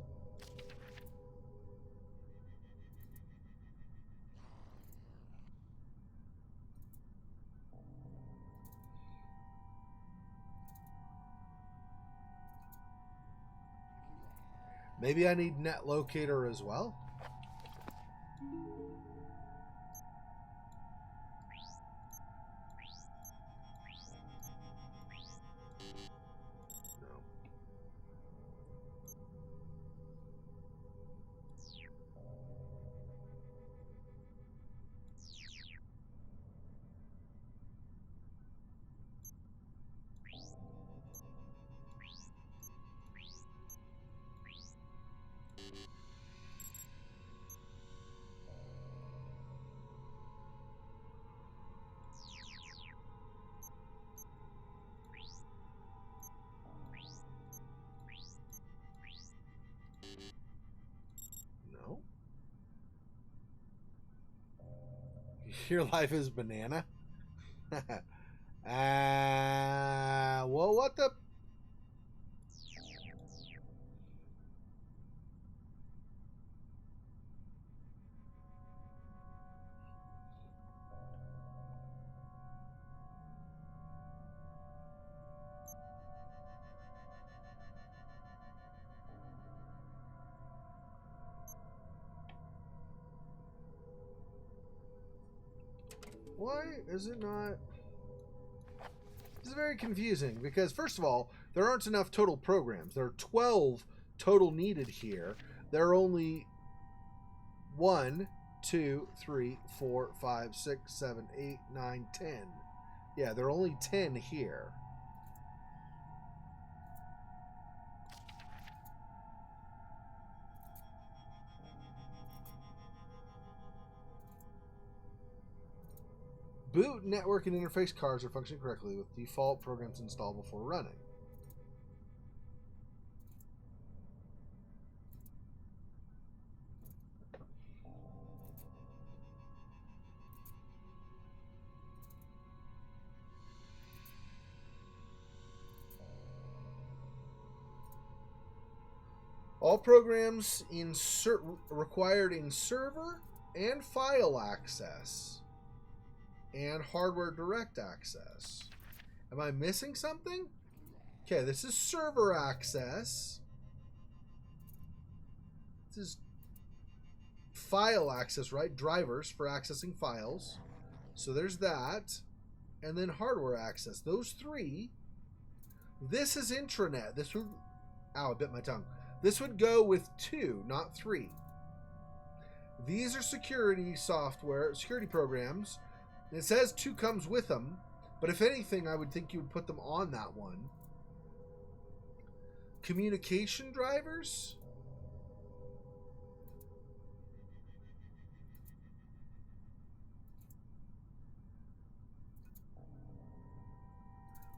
Speaker 1: Maybe I need net locator as well. No. No. Your life is banana. Well, what the? Why is it not? This is very confusing because, first of all, there aren't enough total programs. There are 12 total needed here. There are only 1, 2, 3, 4, 5, 6, 7, 8, 9, 10. Yeah, there are only 10 here. Boot, network, and interface cards are functioning correctly with default programs installed before running. All programs required in server and file access and hardware direct access. Am I missing something? Okay, this is server access. This is file access, right? Drivers for accessing files. So there's that. And then hardware access. Those three. This is intranet. This would... Ow, I bit my tongue. This would go with 2, not 3. These are security software, security programs. It says 2 comes with them, but if anything, I would think you would put them on that one. Communication drivers?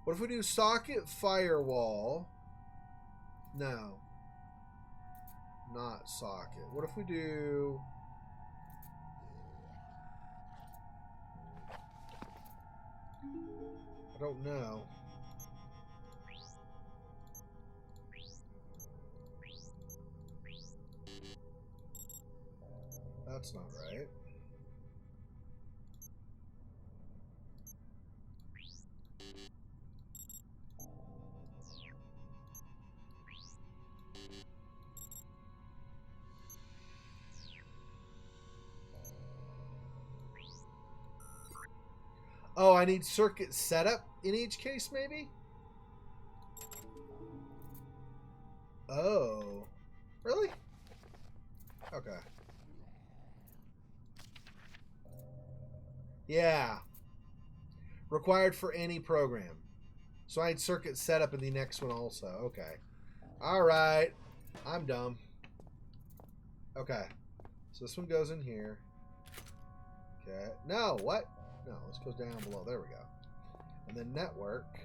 Speaker 1: What if we do socket firewall? No. Not socket. What if we do... I don't know. That's not right. Oh, I need circuit setup in each case, maybe? Oh. Really? Okay. Yeah. Required for any program. So I had circuit setup in the next one also. Okay. Alright. I'm dumb. Okay. So this one goes in here. Okay. No, what? No, this goes down below. There we go. And then network.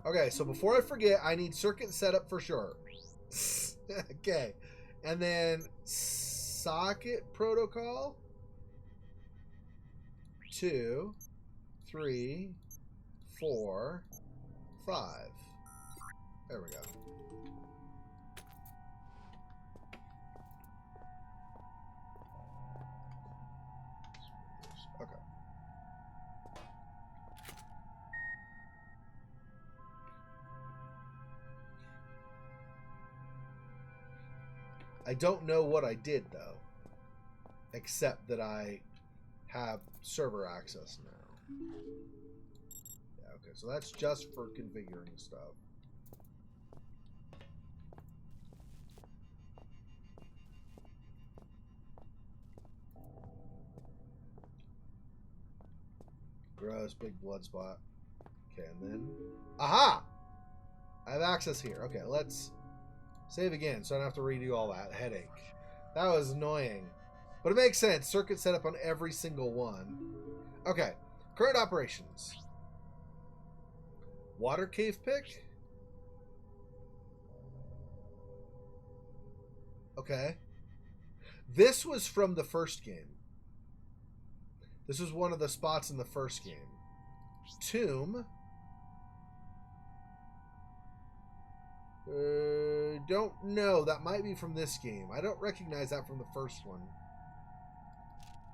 Speaker 1: Okay, so before I forget, I need circuit setup for sure. Okay. And then socket protocol. 2, 3, 4, 5. There we go. Okay. I don't know what I did though, except that I have server access now. Yeah, okay, so that's just for configuring stuff. Gross, big blood spot. Okay, and then... Aha! I have access here. Okay, let's save again so I don't have to redo all that. Headache. That was annoying. But it makes sense. Circuit setup on every single one. Okay. Current operations. Water cave pick? Okay. This was from the first game. This was one of the spots in the first game. Tomb. Don't know. That might be from this game. I don't recognize that from the first one.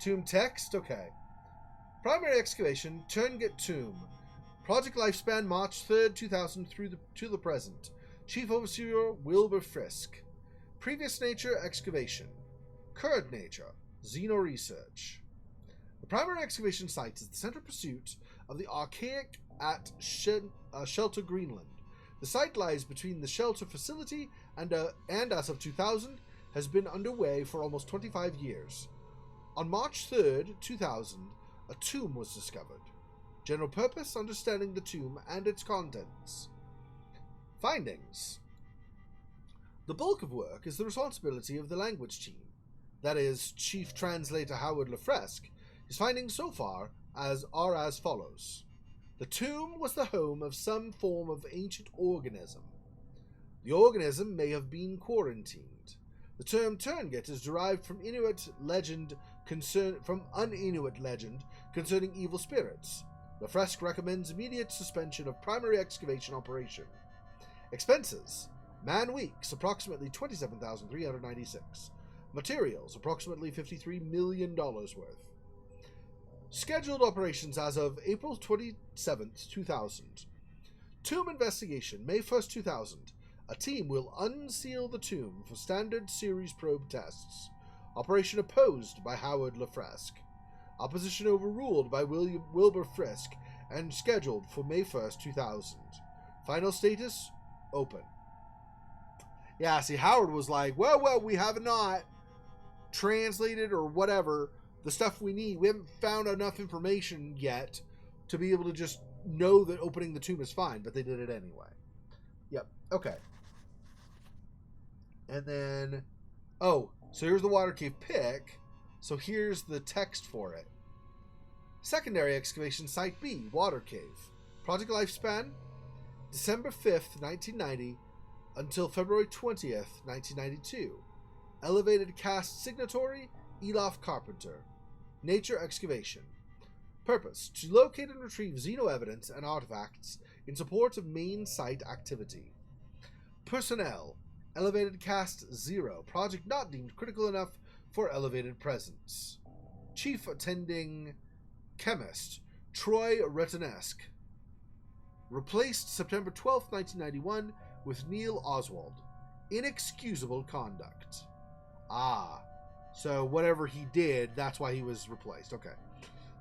Speaker 1: Tomb text? Okay. Primary excavation. Turnget Tomb. Project lifespan March 3rd, 2000 to the present. Chief Overseer Wilbur Frisk. Previous nature excavation. Current nature Xeno research. The primary excavation site is the central pursuit of the archaic at Shelter, Greenland. The site lies between the shelter facility and as of 2000, has been underway for almost 25 years. On March 3rd, 2000, a tomb was discovered. General purpose, understanding the tomb and its contents. Findings. The bulk of work is the responsibility of the language team. That is, Chief Translator Howard Lefresque. His findings so far are as follows. The tomb was the home of some form of ancient organism. The organism may have been quarantined. The term Turnget is derived from un-Inuit legend concerning evil spirits. Lefresque recommends immediate suspension of primary excavation operation. Expenses: man weeks, approximately $27,396. Materials, approximately $53 million worth. Scheduled operations as of April 27th, 2000. Tomb investigation, May 1st, 2000. A team will unseal the tomb for standard series probe tests. Operation opposed by Howard Lefresque. Opposition overruled by Wilbur Frisk and scheduled for May 1st, 2000. Final status, open. Yeah, see, Howard was like, well, we have not translated or whatever the stuff we need. We haven't found enough information yet to be able to just know that opening the tomb is fine, but they did it anyway. Yep, okay. And then, so here's the water cave pick. So here's the text for it. Secondary excavation site B, water cave. Project lifespan, December 5th, 1990 until February 20th, 1992. Elevated Caste signatory, Elof Carpenter. Nature excavation. Purpose: to locate and retrieve xeno evidence and artifacts in support of main site activity. Personnel: Elevated Caste 0. Project not deemed critical enough for elevated presence. Chief attending chemist Troy Retinesque. Replaced September 12, 1991 with Neil Oswald. Inexcusable conduct. So whatever he did, that's why he was replaced. Okay.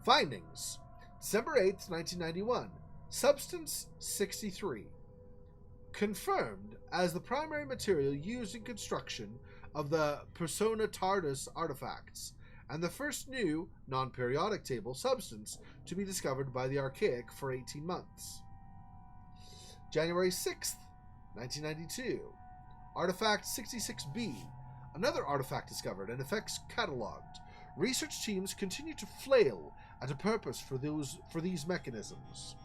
Speaker 1: Findings. December 8th, 1991. Substance 63. Confirmed as the primary material used in construction of the Persona Tardis artifacts, and the first new, non-periodic table substance to be discovered by the Archaic for 18 months. January 6th, 1992. Artifact 66B. Another artifact discovered and effects catalogued. Research teams continue to flail at a purpose for these mechanisms.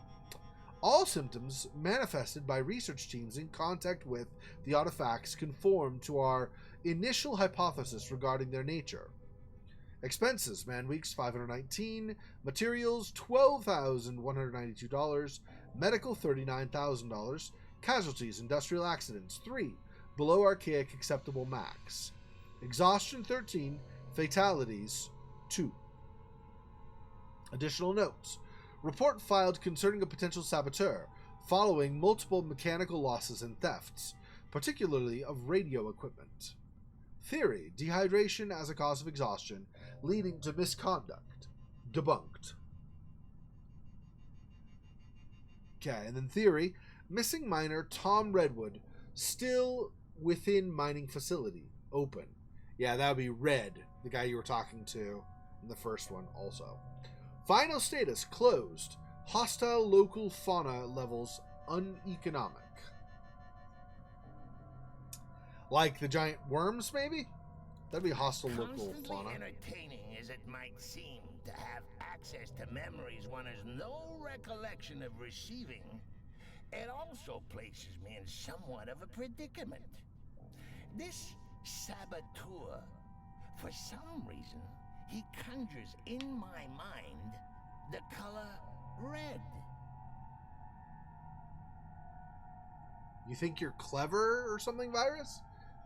Speaker 1: All symptoms manifested by research teams in contact with the artifacts conform to our initial hypothesis regarding their nature. Expenses: man weeks $519, materials $12,192, medical $39,000, casualties industrial accidents 3, below archaic acceptable max. Exhaustion 13, fatalities 2. Additional notes. Report filed concerning a potential saboteur, following multiple mechanical losses and thefts, particularly of radio equipment. Theory: dehydration as a cause of exhaustion, leading to misconduct. Debunked. Okay, and then theory: missing miner Tom Redwood, still within mining facility. Open. Yeah, that would be Red, the guy you were talking to in the first one also. Final status: closed. Hostile local fauna levels uneconomic. Like the giant worms, maybe? That'd be hostile local fauna.
Speaker 3: Entertaining as it might seem to have access to memories one has no recollection of receiving, it also places me in somewhat of a predicament. This saboteur, for some reason, he conjures in my mind the color red.
Speaker 1: You think you're clever or something, Virus?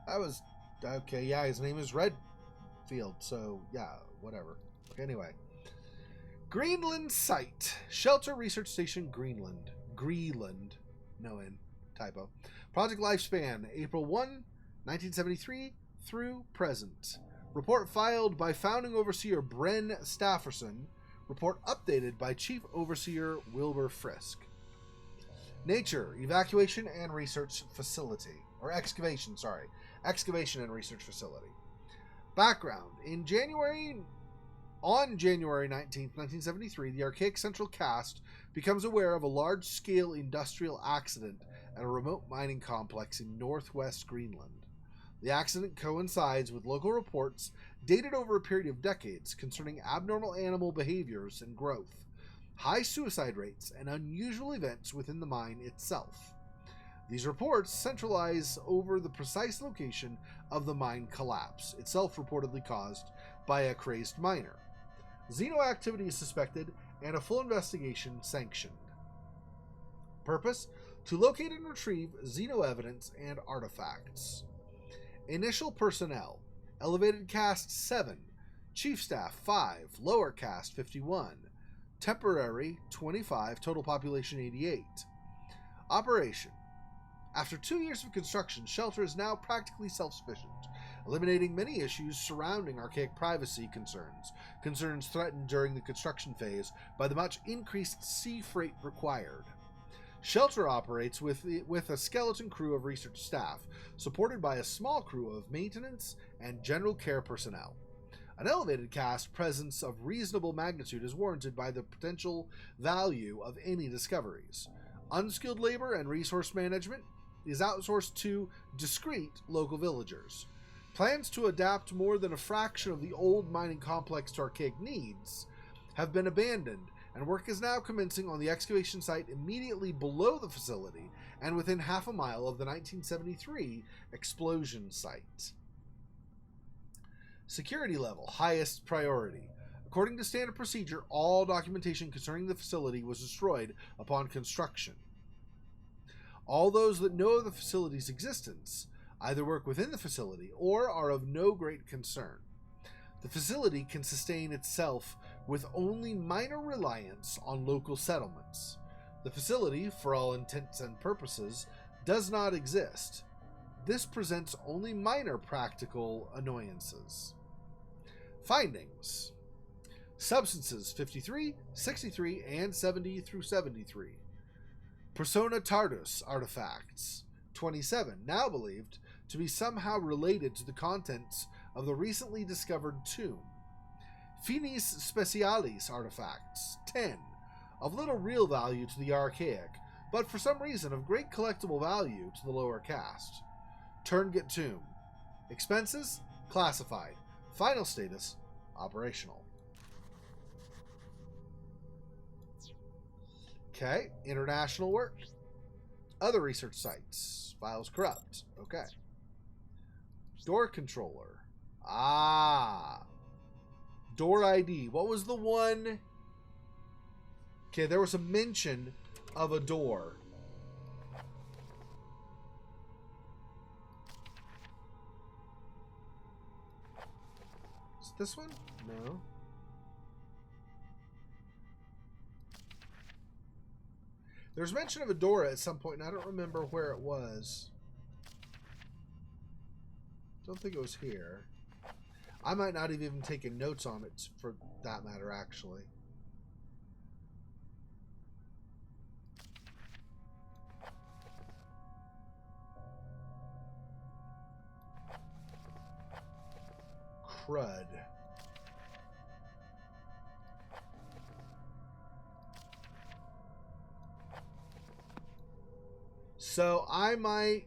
Speaker 1: That was... Okay, yeah, his name is Redfield, so yeah, whatever. Anyway. Greenland Site. Shelter Research Station, Greenland. Greenland. No N. Typo. Project lifespan, April 1, 1973 through present. Report filed by Founding Overseer Bren Stafferson. Report updated by Chief Overseer Wilbur Frisk. Nature, Evacuation and Research Facility. Or excavation, sorry. Excavation and Research Facility. Background. On January 19th, 1973, the archaic Central Caste becomes aware of a large-scale industrial accident at a remote mining complex in northwest Greenland. The accident coincides with local reports dated over a period of decades concerning abnormal animal behaviors and growth, high suicide rates, and unusual events within the mine itself. These reports centralize over the precise location of the mine collapse, itself reportedly caused by a crazed miner. Xeno activity is suspected and a full investigation sanctioned. Purpose: to locate and retrieve Xeno evidence and artifacts. Initial personnel: Elevated Caste 7, Chief Staff 5, Lower Caste 51, Temporary 25, total population 88. Operation: after 2 years of construction, Shelter is now practically self-sufficient, eliminating many issues surrounding archaic privacy concerns threatened during the construction phase by the much increased sea freight required. Shelter operates with a skeleton crew of research staff, supported by a small crew of maintenance and general care personnel. An elevated caste presence of reasonable magnitude is warranted by the potential value of any discoveries. Unskilled labor and resource management is outsourced to discreet local villagers. Plans to adapt more than a fraction of the old mining complex to archaic needs have been abandoned, and work is now commencing on the excavation site immediately below the facility and within half a mile of the 1973 explosion site. Security level: highest priority. According to standard procedure, all documentation concerning the facility was destroyed upon construction. All those that know of the facility's existence either work within the facility or are of no great concern. The facility can sustain itself with only minor reliance on local settlements. The facility, for all intents and purposes, does not exist. This presents only minor practical annoyances. Findings: substances 53, 63, and 70 through 73. Persona Tardus artifacts 27, now believed to be somehow related to the contents of the recently discovered tomb. Finis Specialis artifacts 10, of little real value to the archaic, but for some reason of great collectible value to the lower caste. Turnget tomb. Expenses: classified. Final status: operational. Okay, international work. Other research sites. Files corrupt. Okay. Door controller. Door ID. What was the one? Okay, there was a mention of a door. Is it this one? No. There's mention of a door at some point, and I don't remember where it was. Don't think it was here. I might not have even taken notes on it, for that matter, actually. Crud. So I might...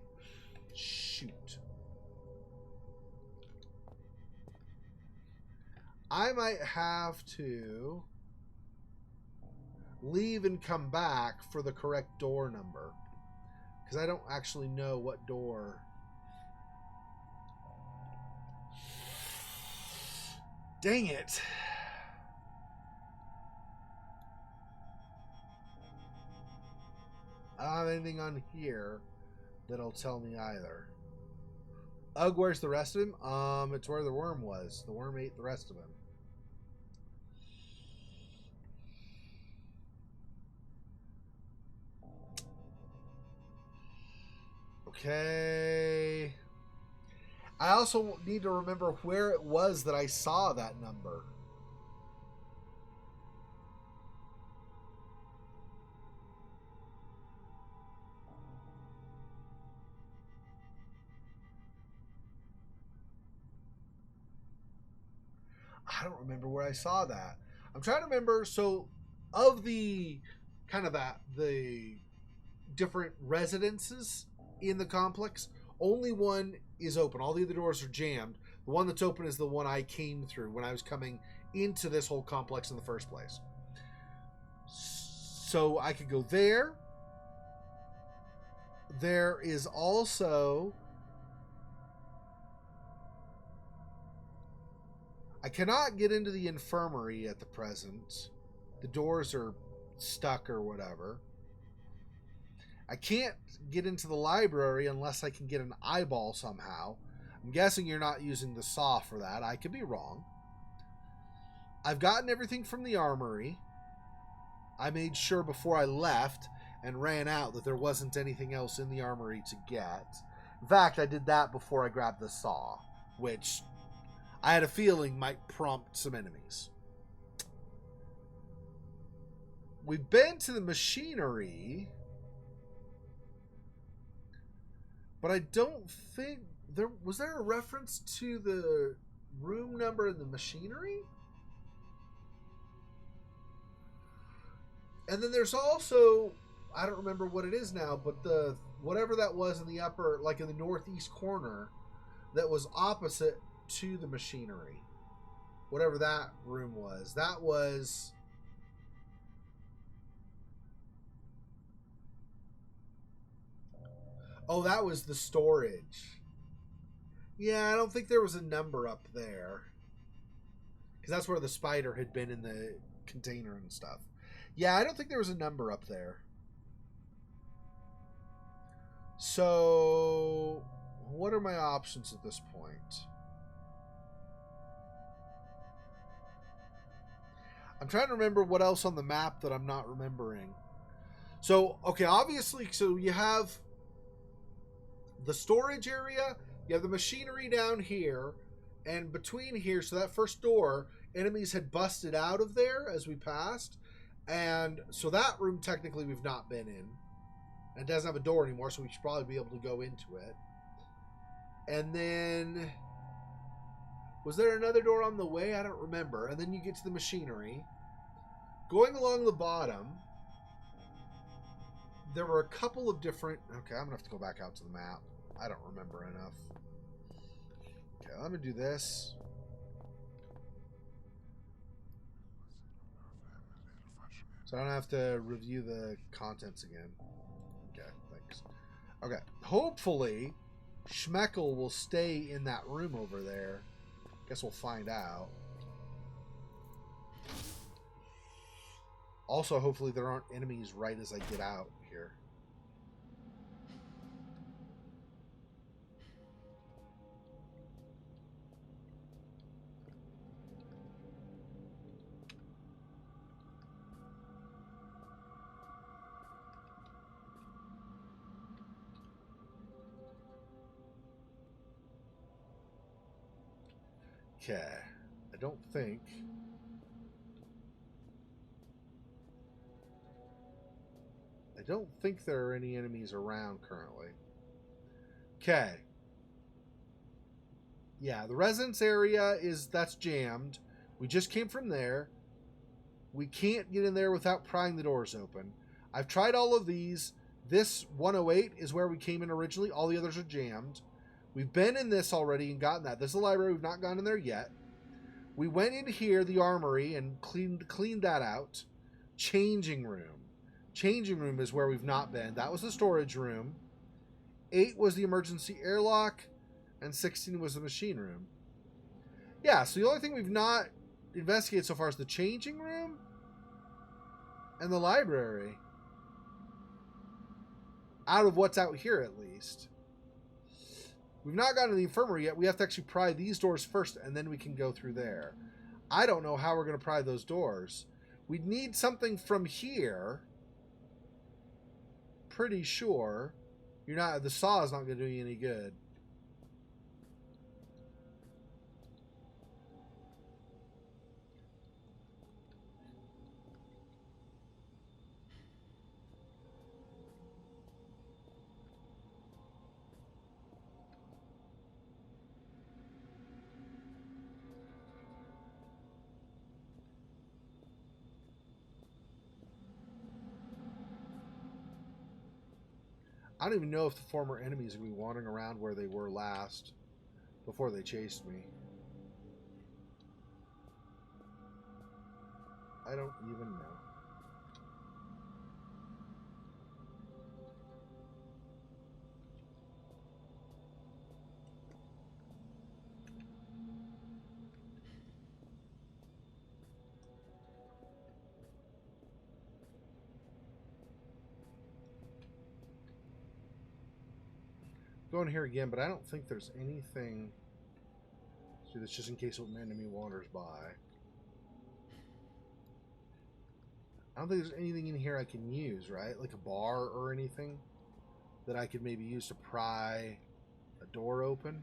Speaker 1: Shoot. I might have to leave and come back for the correct door number, because I don't actually know what door. Dang it. I don't have anything on here that'll tell me either. Ugh, where's the rest of him? It's where the worm was. The worm ate the rest of him. Okay. I also need to remember where it was that I saw that number. I don't remember where I saw that. I'm trying to remember. So, of the kind of the different residences in the complex, only one is open. All the other doors are jammed. The one that's open is the one I came through when I was coming into this whole complex in the first place. So I could go there. There is also... I cannot get into the infirmary at the present. The doors are stuck or whatever. I can't get into the library unless I can get an eyeball somehow. I'm guessing you're not using the saw for that. I could be wrong. I've gotten everything from the armory. I made sure before I left and ran out that there wasn't anything else in the armory to get. In fact, I did that before I grabbed the saw, which I had a feeling might prompt some enemies. We've been to the machinery, but I don't think there was there a reference to the room number in the machinery? And then there's also, I don't remember what it is now, but the whatever that was in the upper, like in the northeast corner, that was opposite to the machinery. Whatever that room was. That was... Oh, that was the storage. Yeah, I don't think there was a number up there. Because that's where the spider had been in the container and stuff. Yeah, I don't think there was a number up there. So, what are my options at this point? I'm trying to remember what else on the map that I'm not remembering. So, okay, obviously, so you have the storage area, you have the machinery down here, and between here, so that first door, enemies had busted out of there as we passed. And so that room, technically, we've not been in. And it doesn't have a door anymore, so we should probably be able to go into it. And then... was there another door on the way? I don't remember. And then you get to the machinery. Going along the bottom, there were a couple of different... Okay, I'm going to have to go back out to the map. I don't remember enough. Okay, let me do this. So I don't have to review the contents again. Okay, thanks. Okay, hopefully Schmeckel will stay in that room over there. Guess we'll find out. Also, hopefully there aren't enemies right as I get out here. Okay, I don't think... there are any enemies around currently. Okay. Yeah, the residence area that's jammed. We just came from there. We can't get in there without prying the doors open. I've tried all of these. This 108 is where we came in originally. All the others are jammed. We've been in this already and gotten that. This is the library. We've not gone in there yet. We went in here, the armory, and cleaned that out. Changing room. Changing room is where we've not been. That was the storage room. 8 was the emergency airlock. And 16 was the machine room. Yeah, so the only thing we've not investigated so far is the changing room and the library. Out of what's out here, at least. We've not gotten to the infirmary yet. We have to actually pry these doors first, and then we can go through there. I don't know how we're going to pry those doors. We'd need something from here. Pretty sure. The saw is not going to do you any good. I don't even know if the former enemies are going to be wandering around where they were last before they chased me. I don't even know. Going here again, but I don't think there's anything. See, that's just in case an enemy wanders by. I don't think there's anything in here I can use, right? Like a bar or anything that I could maybe use to pry a door open.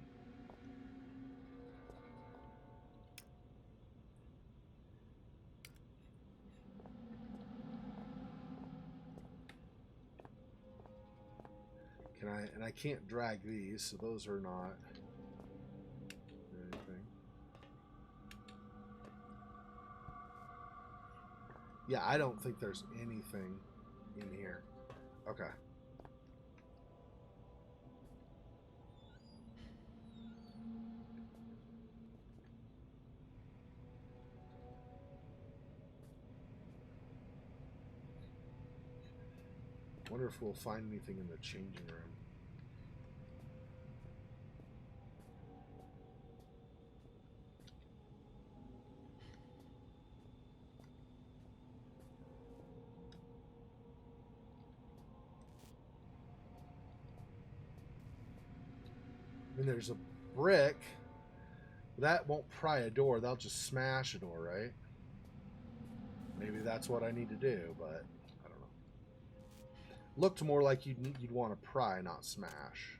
Speaker 1: Can I? And I can't drag these, so those are not anything. Yeah, I don't think there's anything in here. Okay. Wonder if we'll find anything in the changing room. And there's a brick. That won't pry a door. That'll just smash a door, right? Maybe that's what I need to do, but I don't know. Looked more like you'd want to pry, not smash.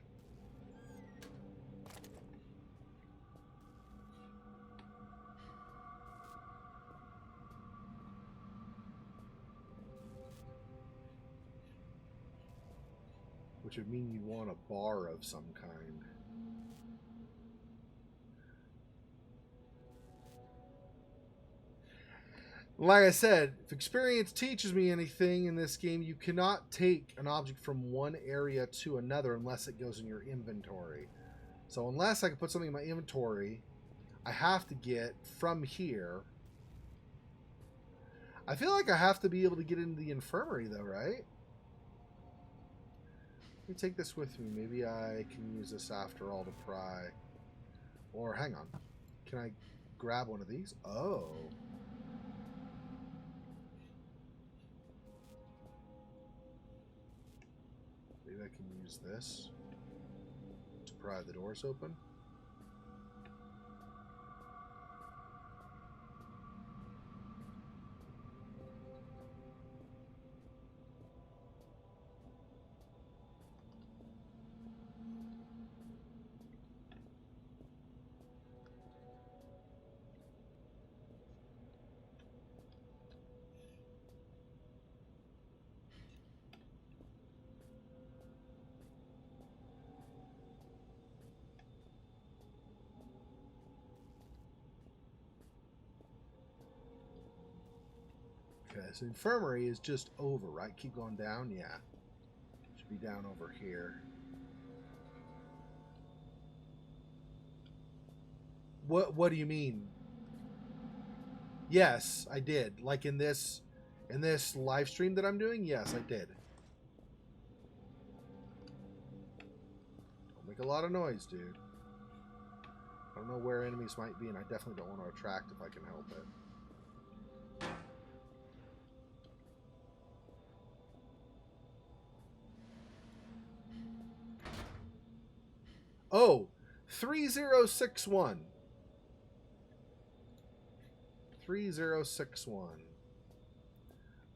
Speaker 1: Which would mean you'd want a bar of some kind. Like I said, if experience teaches me anything in this game, you cannot take an object from one area to another unless it goes in your inventory. So unless I can put something in my inventory, I have to get from here. I feel like I have to be able to get into the infirmary though, right? Let me take this with me. Maybe I can use this after all to pry. Or hang on. Can I grab one of these? Oh. Maybe I can use this to pry the doors open. Okay, so infirmary is just over, right? Keep going down, yeah. Should be down over here. What do you mean? Yes, I did. Like in this live stream that I'm doing, yes, I did. Don't make a lot of noise, dude. I don't know where enemies might be, and I definitely don't want to attract if I can help it. Oh, 3061. 3061.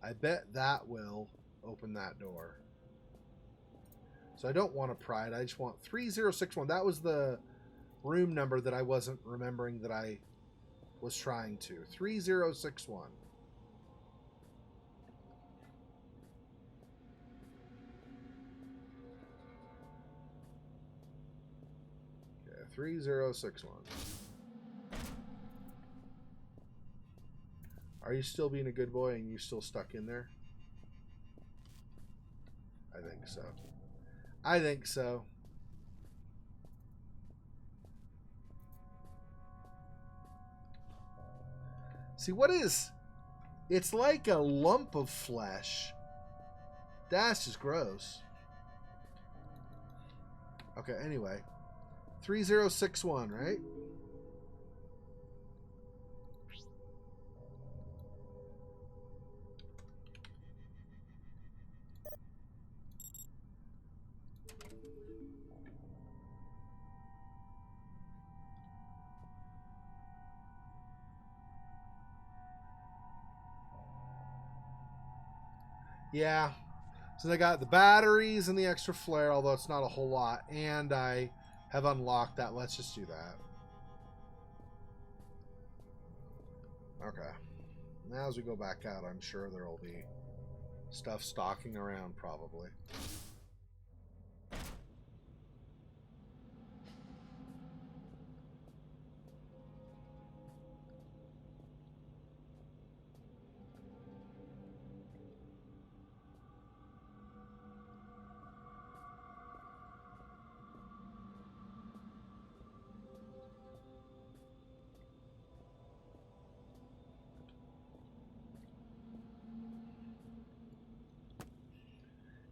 Speaker 1: I bet that will open that door. So I don't want to pry it. I just want 3061. That was the room number that I wasn't remembering that I was trying to. 3061. Okay, 3061. Are you still being a good boy and you still stuck in there? I think so. I think so. See, what is... It's like a lump of flesh. That's just gross. Okay, anyway. 3061, right? Yeah. So they got the batteries and the extra flare, although it's not a whole lot. And I have unlocked that. Let's just do that. Okay. Now as we go back out, I'm sure there will be stuff stalking around probably.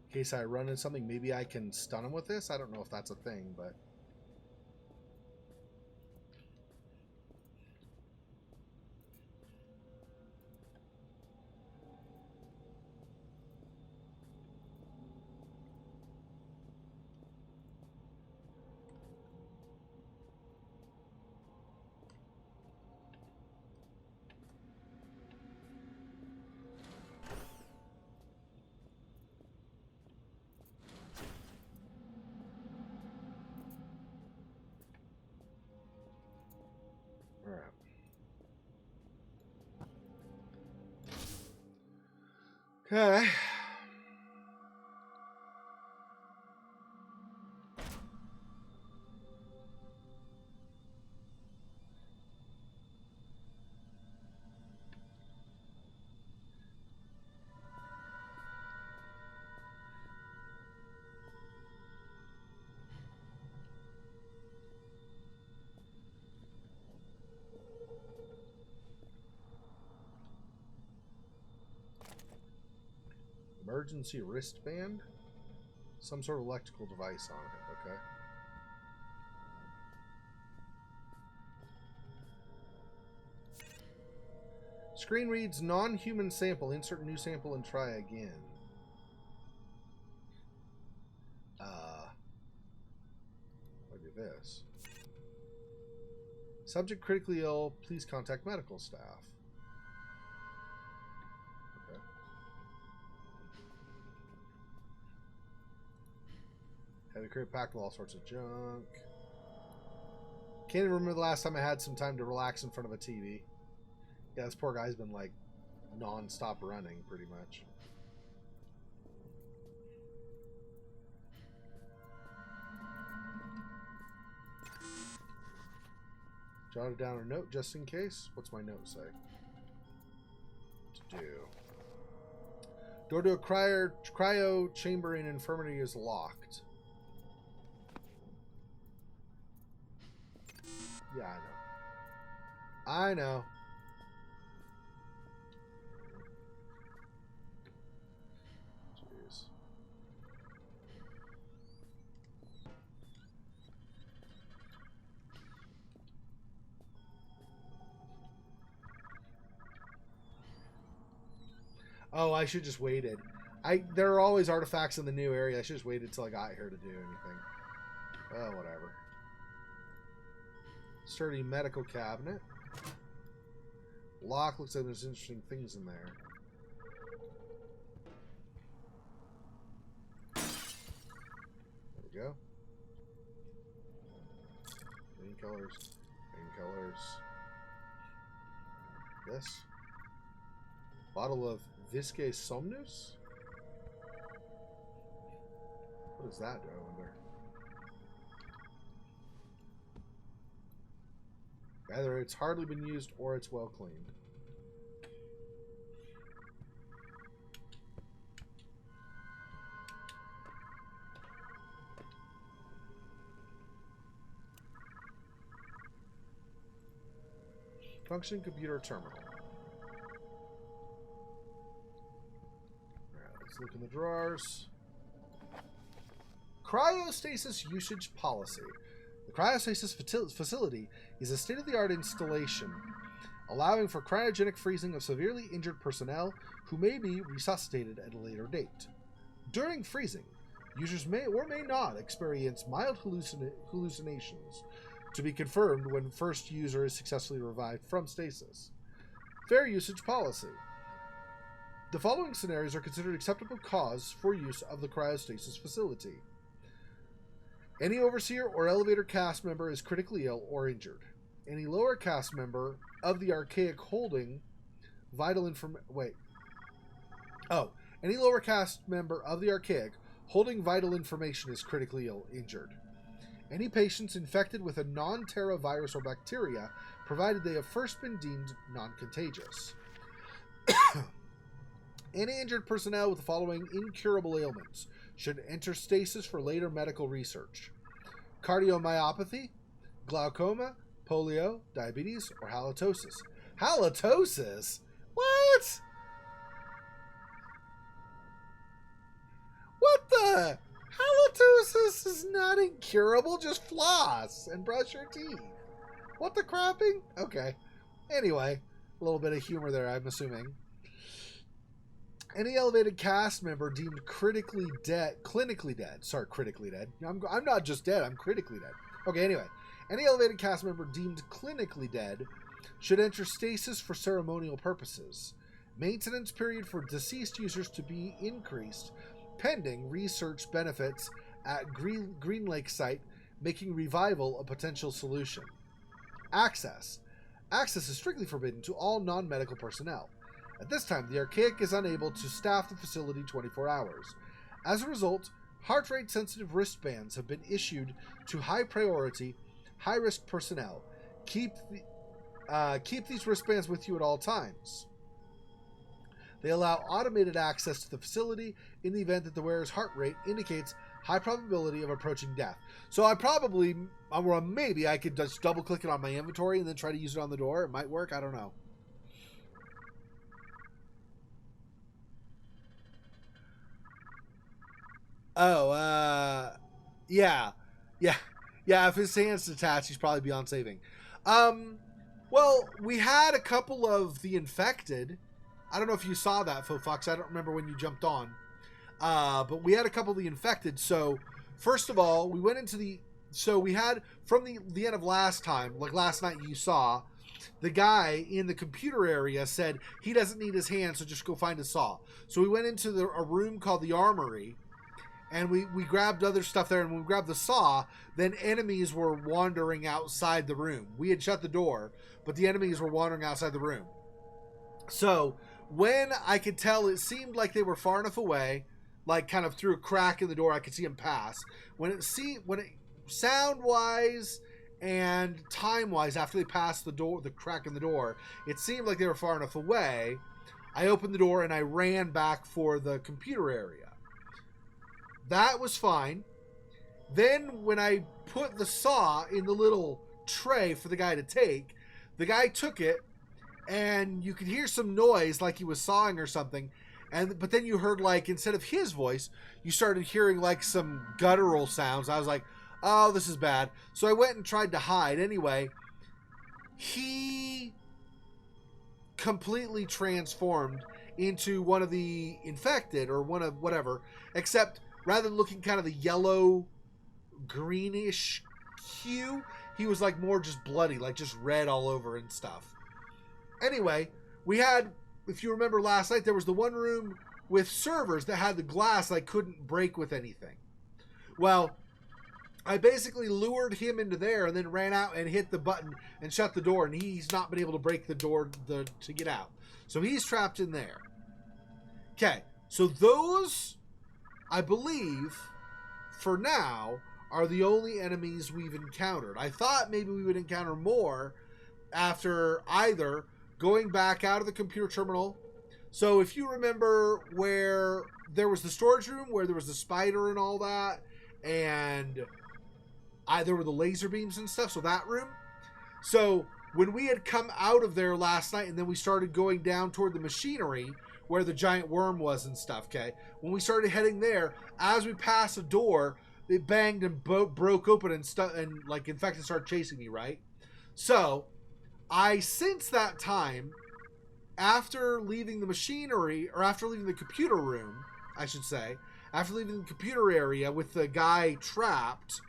Speaker 1: In case I run into something, maybe I can stun him with this. I don't know if that's a thing, but... Okay. Emergency wristband? Some sort of electrical device on it, okay. Screen reads non-human sample. Insert new sample and try again. I'll do this. Subject critically ill. Please contact medical staff. Okay. Heavy crate packed with all sorts of junk. Can't even remember the last time I had some time to relax in front of a TV. Yeah, this poor guy's been like non-stop running pretty much. Jotted down a note just in case. What's my note say? To do. Door to a cryo chamber in infirmary is locked. Yeah, I know. I know. Jeez. Oh, I should just waited. There are always artifacts in the new area. I should just waited until I got here to do anything. Oh, whatever. Sturdy medical cabinet. Lock. Looks like there's interesting things in there. There we go. Painkillers. Painkillers. This. Bottle of Viscae Somnus? What does that do, I wonder? Either it's hardly been used or it's well cleaned. Functioning computer terminal. Alright, let's look in the drawers. Cryostasis usage policy. The cryostasis facility is a state-of-the-art installation allowing for cryogenic freezing of severely injured personnel who may be resuscitated at a later date. During freezing, users may or may not experience mild hallucinations, to be confirmed when first user is successfully revived from stasis. Fair usage policy. The following scenarios are considered acceptable cause for use of the cryostasis facility. Any overseer or elevator cast member is critically ill or injured. Any lower cast member of the archaic holding vital information... Any lower cast member of the archaic holding vital information is critically ill, injured. Any patients infected with a non-Terra virus or bacteria, provided they have first been deemed non-contagious. Any injured personnel with the following incurable ailments should enter stasis for later medical research: cardiomyopathy, glaucoma, polio, diabetes, or halitosis. Halitosis? What? What the? Halitosis is not incurable. Just floss and brush your teeth. What the crapping? Okay. Anyway, a little bit of humor there, I'm assuming. Any elevated cast member deemed critically dead. Sorry, critically dead. I'm not just dead, I'm critically dead. Okay, anyway. Any elevated cast member deemed clinically dead should enter stasis for ceremonial purposes. Maintenance period for deceased users to be increased pending research benefits at Green Lake site, making revival a potential solution. Access. Access is strictly forbidden to all non-medical personnel. At this time, the Archaic is unable to staff the facility 24 hours. As a result, heart rate sensitive wristbands have been issued to high priority, high risk personnel. Keep these wristbands with you at all times. They allow automated access to the facility in the event that the wearer's heart rate indicates high probability of approaching death. So maybe I could just double click it on my inventory and then try to use it on the door. It might work. I don't know. Yeah. If his hand's detached, he's probably beyond saving. Well, we had a couple of the infected. I don't know if you saw that, Fofox. I don't remember when you jumped on. But we had a couple of the infected. So, first of all, we went into the... So, we had, from the end of last time, like last night you saw, the guy in the computer area said he doesn't need his hand, so just go find a saw. So, we went into a room called the Armory, and we grabbed other stuff there, and when we grabbed the saw, then enemies were wandering outside the room. We had shut the door, but the enemies were wandering outside the room. So... when I could tell, it seemed like they were far enough away, like kind of through a crack in the door, I could see them pass. When it sound-wise and time-wise, after they passed the crack in the door, it seemed like they were far enough away. I opened the door and I ran back for the computer area. That was fine. Then when I put the saw in the little tray for the guy to take, the guy took it, and you could hear some noise like he was sawing or something, but then you heard, like, instead of his voice, you started hearing like some guttural sounds. I was like, oh, this is bad. So I went and tried to hide. Anyway, he completely transformed into one of the infected, or one of whatever, except rather than looking kind of the yellow greenish hue, he was like more just bloody, like just red all over and stuff. Anyway, we had, if you remember last night, there was the one room with servers that had the glass that I couldn't break with anything. Well, I basically lured him into there and then ran out and hit the button and shut the door, and he's not been able to break the door to get out. So he's trapped in there. Okay, so those, I believe, for now, are the only enemies we've encountered. I thought maybe we would encounter more after either going back out of the computer terminal. So if you remember where there was the storage room, where there was the spider and all that, and there were the laser beams and stuff, so that room. So when we had come out of there last night and then we started going down toward the machinery where the giant worm was and stuff, okay? When we started heading there, as we passed a door, it banged and broke open and like infected started chasing me, right? So, I, since that time, after leaving the machinery, or after leaving the computer room, I should say, after leaving the computer area with the guy trapped,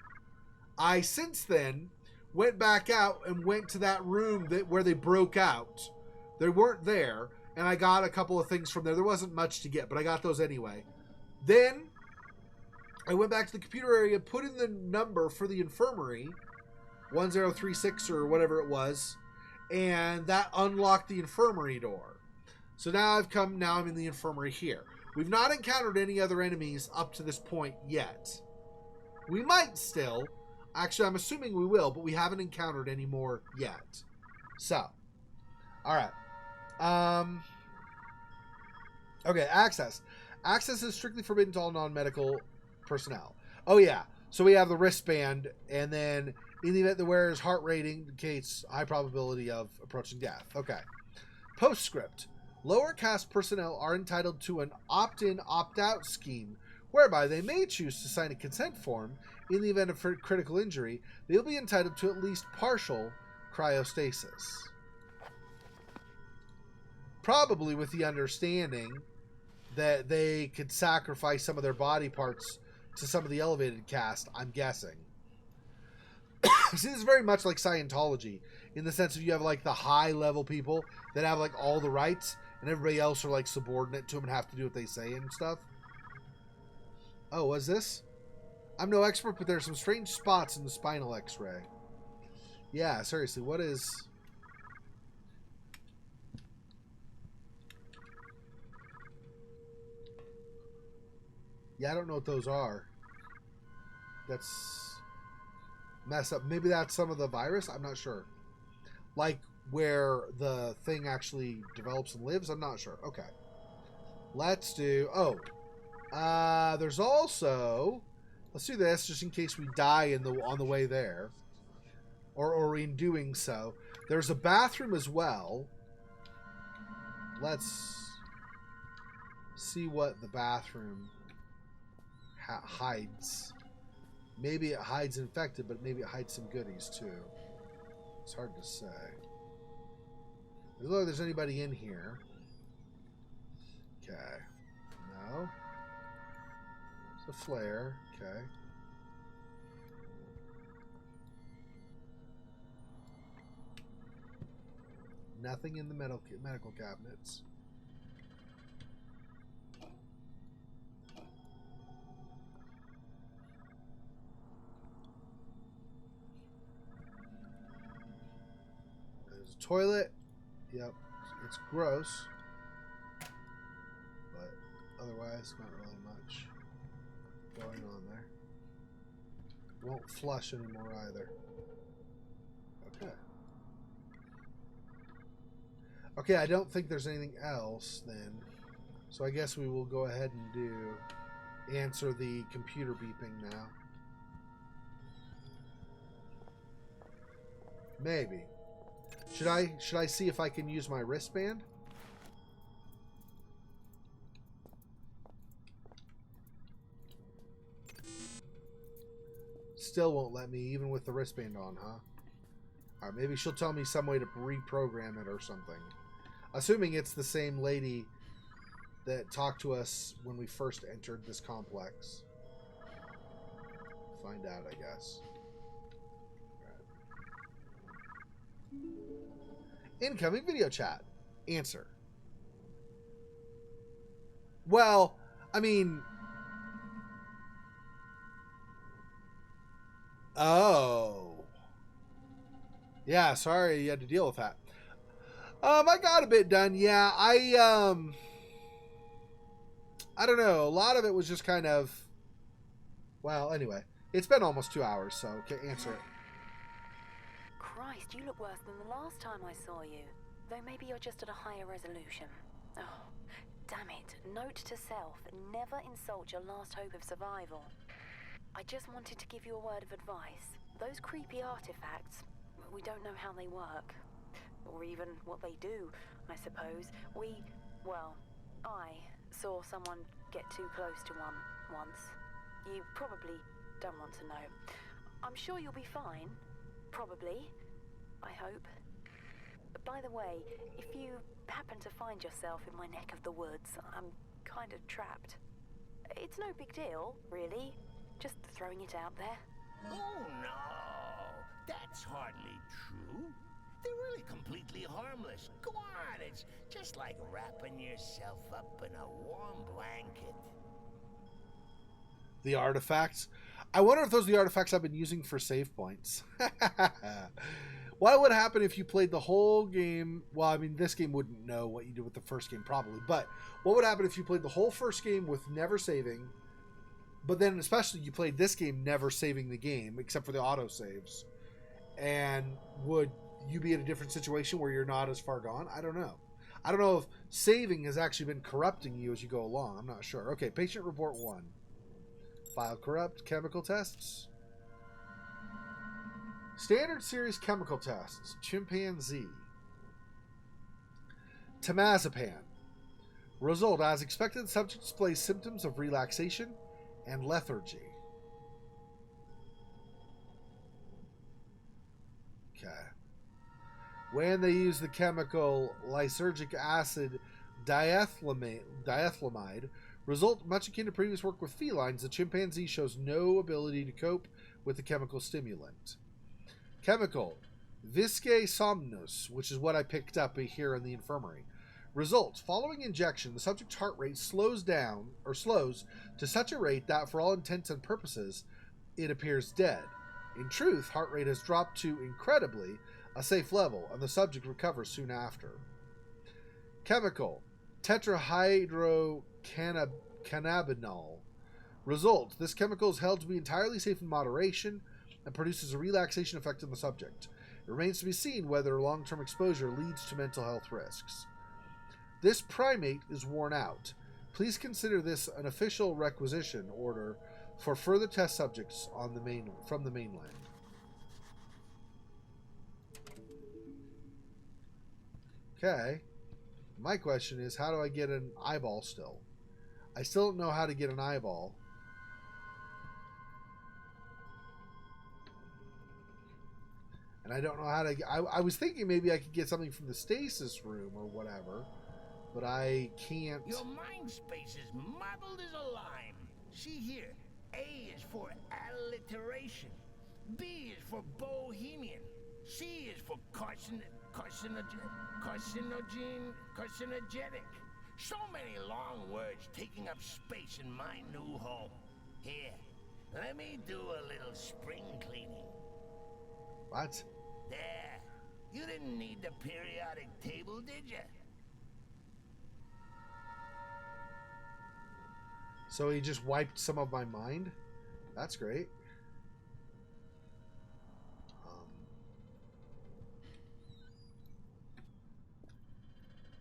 Speaker 1: I since then went back out and went to that room where they broke out. They weren't there, and I got a couple of things from there. There wasn't much to get, but I got those anyway. Then I went back to the computer area, put in the number for the infirmary, 1036 or whatever it was, and that unlocked the infirmary door. So now I'm in the infirmary here. We've not encountered any other enemies up to this point yet. We might still. Actually, I'm assuming we will, but we haven't encountered any more yet. So, alright. Okay, access. Access is strictly forbidden to all non-medical personnel. Oh yeah, so we have the wristband, and then in the event the wearer's heart rate indicates high probability of approaching death. Okay. Postscript. Lower caste personnel are entitled to an opt-in, opt-out scheme, whereby they may choose to sign a consent form. In the event of critical injury, they'll be entitled to at least partial cryostasis. Probably with the understanding that they could sacrifice some of their body parts to some of the elevated caste, I'm guessing. See, this is very much like Scientology, in the sense of you have like the high-level people that have like all the rights, and everybody else are like subordinate to them and have to do what they say and stuff. Oh, what's this? I'm no expert, but there's some strange spots in the spinal x-ray. Yeah, seriously, what is... Yeah, I don't know what those are. That's messed up. Maybe that's some of the virus? I'm not sure. Like where the thing actually develops and lives? I'm not sure. Okay. Let's do... Oh. There's also... Let's do this just in case we die on the way there. Or in doing so. There's a bathroom as well. Let's see what the bathroom hides. Maybe it hides infected, but maybe it hides some goodies too. It's hard to say. Doesn't look like there's anybody in here. Okay. No. It's a flare. Okay. Nothing in the medical cabinets. There's a toilet. Yep. It's gross. But otherwise, not really much going on there. Won't flush anymore either. Okay. Okay, I don't think there's anything else then. So I guess we will go ahead and answer the computer beeping now. Maybe. Should I see if I can use my wristband? Still won't let me, even with the wristband on, huh? Alright, maybe she'll tell me some way to reprogram it or something. Assuming it's the same lady that talked to us when we first entered this complex. Find out, I guess. Right. Incoming video chat. Answer. Well, I mean... Oh. Yeah, sorry you had to deal with that. I got a bit done. Yeah, I don't know. A lot of it was just kind of... Well, anyway. It's been almost 2 hours, so okay, answer it.
Speaker 6: Christ, you look worse than the last time I saw you. Though maybe you're just at a higher resolution. Oh, damn it. Note to self, never insult your last hope of survival. I just wanted to give you a word of advice. Those creepy artifacts, we don't know how they work. or even what they do, I suppose. I saw someone get too close to one once. You probably don't want to know. I'm sure you'll be fine. Probably. I hope. By the way, if you happen to find yourself in my neck of the woods, I'm kind of trapped. It's no big deal, really. Just throwing it out there.
Speaker 3: Oh, no. That's hardly true. They're really completely harmless. Go on, it's just like wrapping yourself up in a warm blanket.
Speaker 1: The artifacts. I wonder if those are the artifacts I've been using for save points. What would happen if you played the whole game? Well, I mean, this game wouldn't know what you did with the first game, probably. But what would happen if you played the whole first game with never saving, but then especially you played this game never saving the game, except for the autosaves? And would you be in a different situation where you're not as far gone? I don't know. I don't know if saving has actually been corrupting you as you go along. I'm not sure. Okay, patient report 1. File corrupt. Chemical tests. Standard series chemical tests. Chimpanzee. Temazepam. Result. As expected, the subject displays symptoms of relaxation and lethargy. Okay. When they use the chemical lysergic acid diethylamide, result much akin to previous work with felines, the chimpanzee shows no ability to cope with the chemical stimulant. Chemical viscae somnus, which is what I picked up here in the infirmary. Results: following injection, the subject's heart rate slows to such a rate that, for all intents and purposes, it appears dead. In truth, heart rate has dropped to, incredibly, a safe level, and the subject recovers soon after. Chemical tetrahydrocannabinol. Result: this chemical is held to be entirely safe in moderation and produces a relaxation effect on the subject. It remains to be seen whether long-term exposure leads to mental health risks. This primate is worn out. Please consider this an official requisition order for further test subjects on from the mainland. Okay. My question is, how do I get an eyeball still? I still don't know how to get an eyeball. And I don't know how to... I was thinking maybe I could get something from the stasis room or whatever. But I can't...
Speaker 3: Your mind space is muddled as a lime. See here. A is for alliteration. B is for bohemian. C is for carcinogenic. So many long words taking up space in my new home. Here, let me do a little spring cleaning.
Speaker 1: What?
Speaker 3: There. You didn't need the periodic table, did you?
Speaker 1: So he just wiped some of my mind? That's great.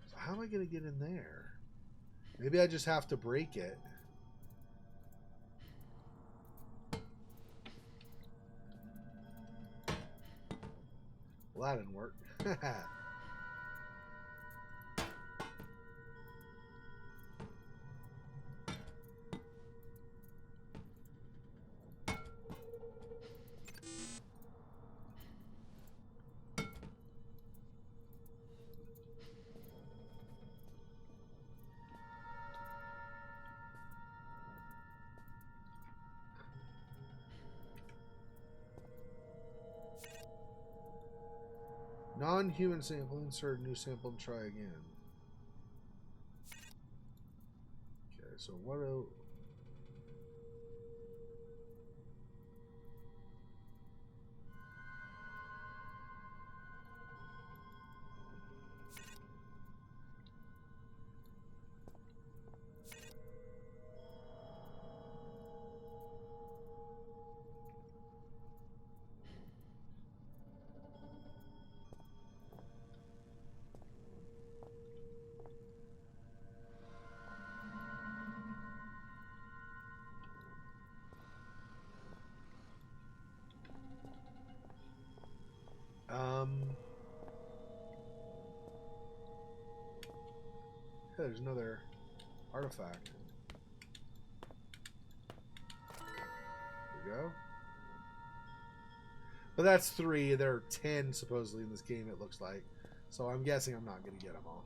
Speaker 1: So how am I going to get in there? Maybe I just have to break it. Well, that didn't work. Non-human sample, insert a new sample and try again. Okay, so what do... there's another artifact. There we go. But that's 3. There are 10 supposedly in this game, it looks like. So I'm guessing I'm not going to get them all.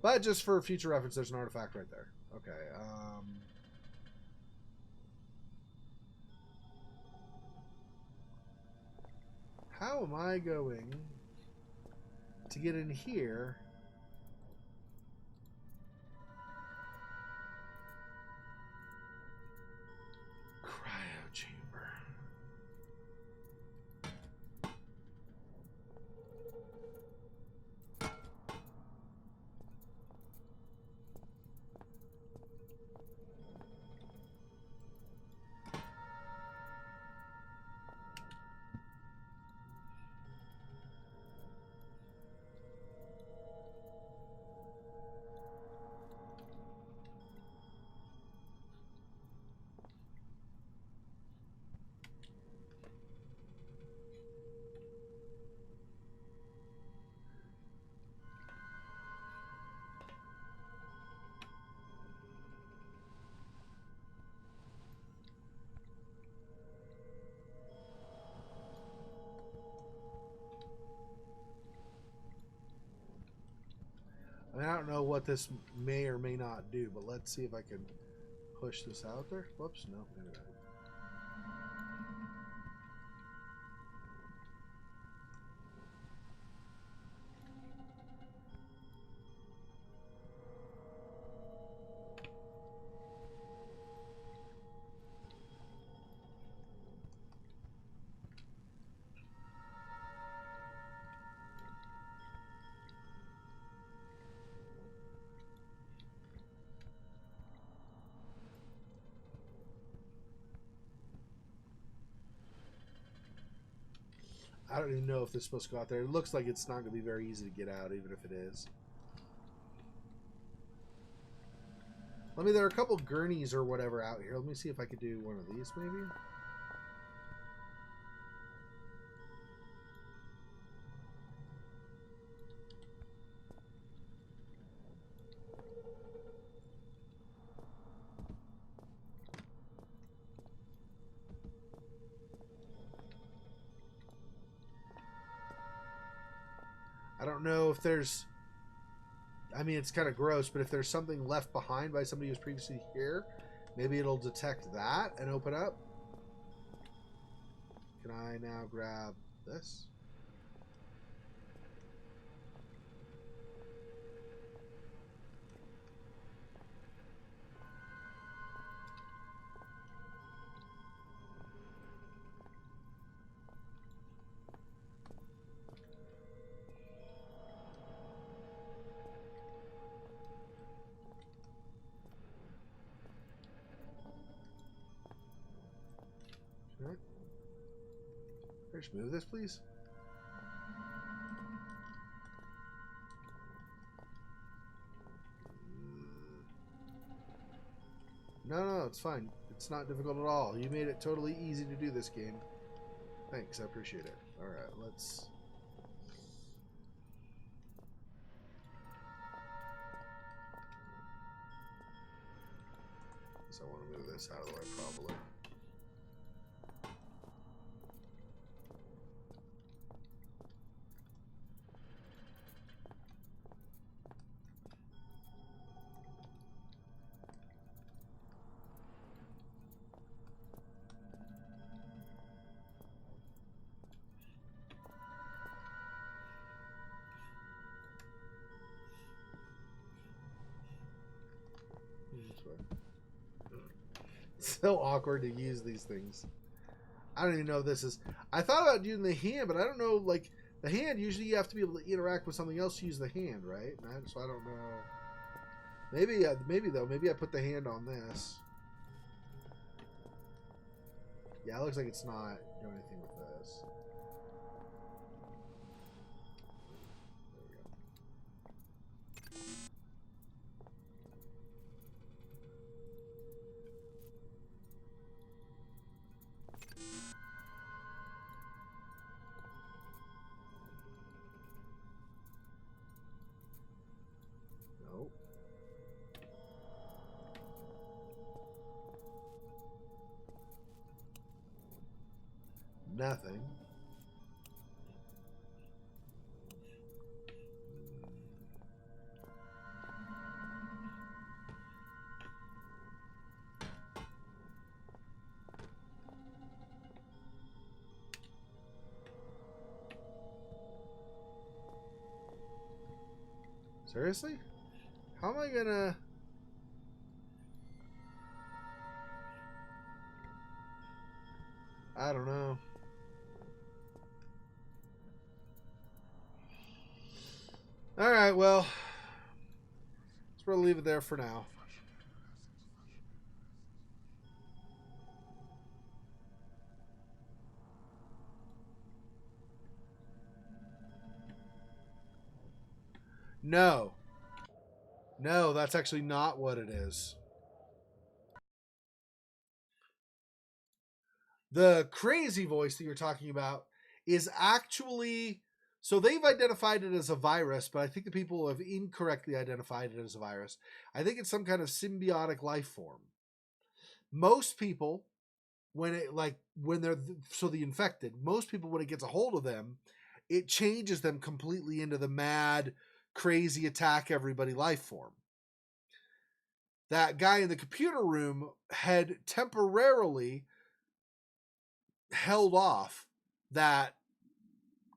Speaker 1: But just for future reference, there's an artifact right there. Okay. How am I going to get in here? Cryo chamber. I mean, I don't know what this may or may not do, but let's see if I can push this out there. Whoops, no, maybe not. I don't even know if this is supposed to go out there. It looks like it's not going to be very easy to get out, even if it is. Let me, there are a couple gurneys or whatever out here. Let me see if I could do one of these, maybe. I don't know if there's, I mean, it's kind of gross, but if there's something left behind by somebody who's previously here, maybe it'll detect that and open up. Can I now grab this? Just move this, please. No, it's fine. It's not difficult at all. You made it totally easy to do this game. Thanks, I appreciate it. Alright, let's... So I want to move this out of the way, probably. So awkward to use these things. I don't even know if this is... I thought about using the hand, but I don't know, like, the hand, usually you have to be able to interact with something else to use the hand, right? So I don't know. Maybe though, maybe I put the hand on this. Yeah, it looks like it's not doing anything with this. Nope. nothing. Seriously? How am I gonna... I don't know. Alright, well, let's probably leave it there for now. No. No, that's actually not what it is. The crazy voice that you're talking about is actually... So they've identified it as a virus, but I think the people have incorrectly identified it as a virus. I think it's some kind of symbiotic life form. Most people, when they're the infected, most people, when it gets a hold of them, it changes them completely into the mad, crazy, attack everybody life form. That guy in the computer room had temporarily held off that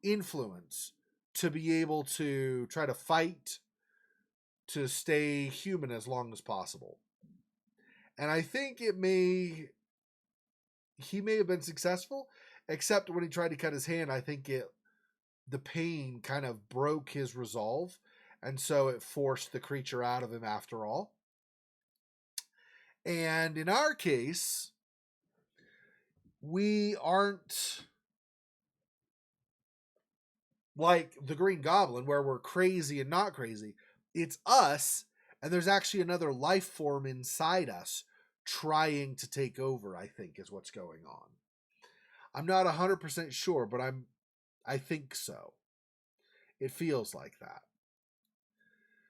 Speaker 1: influence to be able to try to fight to stay human as long as possible. And I think he may have been successful, except when he tried to cut his hand, I think the pain kind of broke his resolve, and so it forced the creature out of him after all. And in our case, we aren't like the Green Goblin, where we're crazy and not crazy. It's us, and there's actually another life form inside us trying to take over, I think, is what's going on. I'm not 100% sure, but I think so. It feels like that.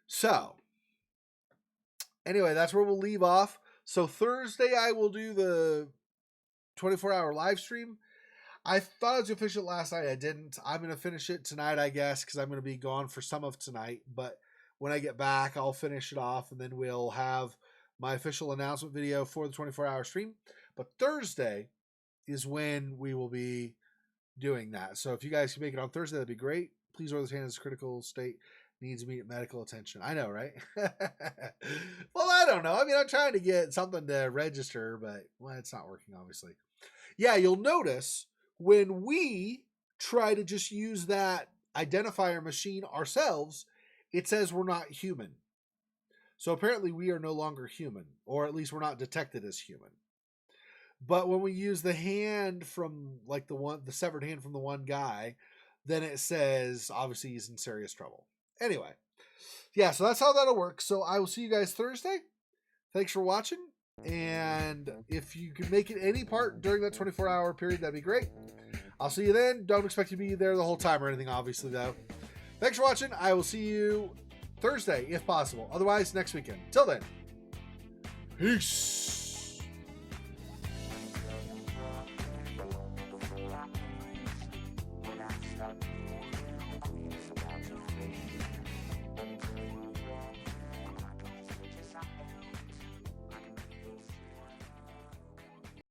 Speaker 1: So, anyway, that's where we'll leave off. So Thursday, I will do the 24-hour live stream. I thought I was going to finish it last night. I didn't. I'm going to finish it tonight, I guess, because I'm going to be gone for some of tonight. But when I get back, I'll finish it off, and then we'll have my official announcement video for the 24-hour stream. But Thursday is when we will be doing that. So if you guys can make it on Thursday, that'd be great. Please order this hand as critical state needs immediate medical attention. I know, right? Well, I don't know. I mean, I'm trying to get something to register, but it's not working, obviously. Yeah, you'll notice when we try to just use that identifier machine ourselves, it says we're not human. So apparently we are no longer human, or at least we're not detected as human. But when we use the hand from the severed hand from the one guy, then it says obviously he's in serious trouble. Anyway, yeah, so that's how that'll work. So I will see you guys Thursday. Thanks for watching. And if you can make it any part during that 24-hour period, that'd be great. I'll see you then. Don't expect to be there the whole time or anything, obviously, though. Thanks for watching. I will see you Thursday, if possible. Otherwise, next weekend. Till then, peace.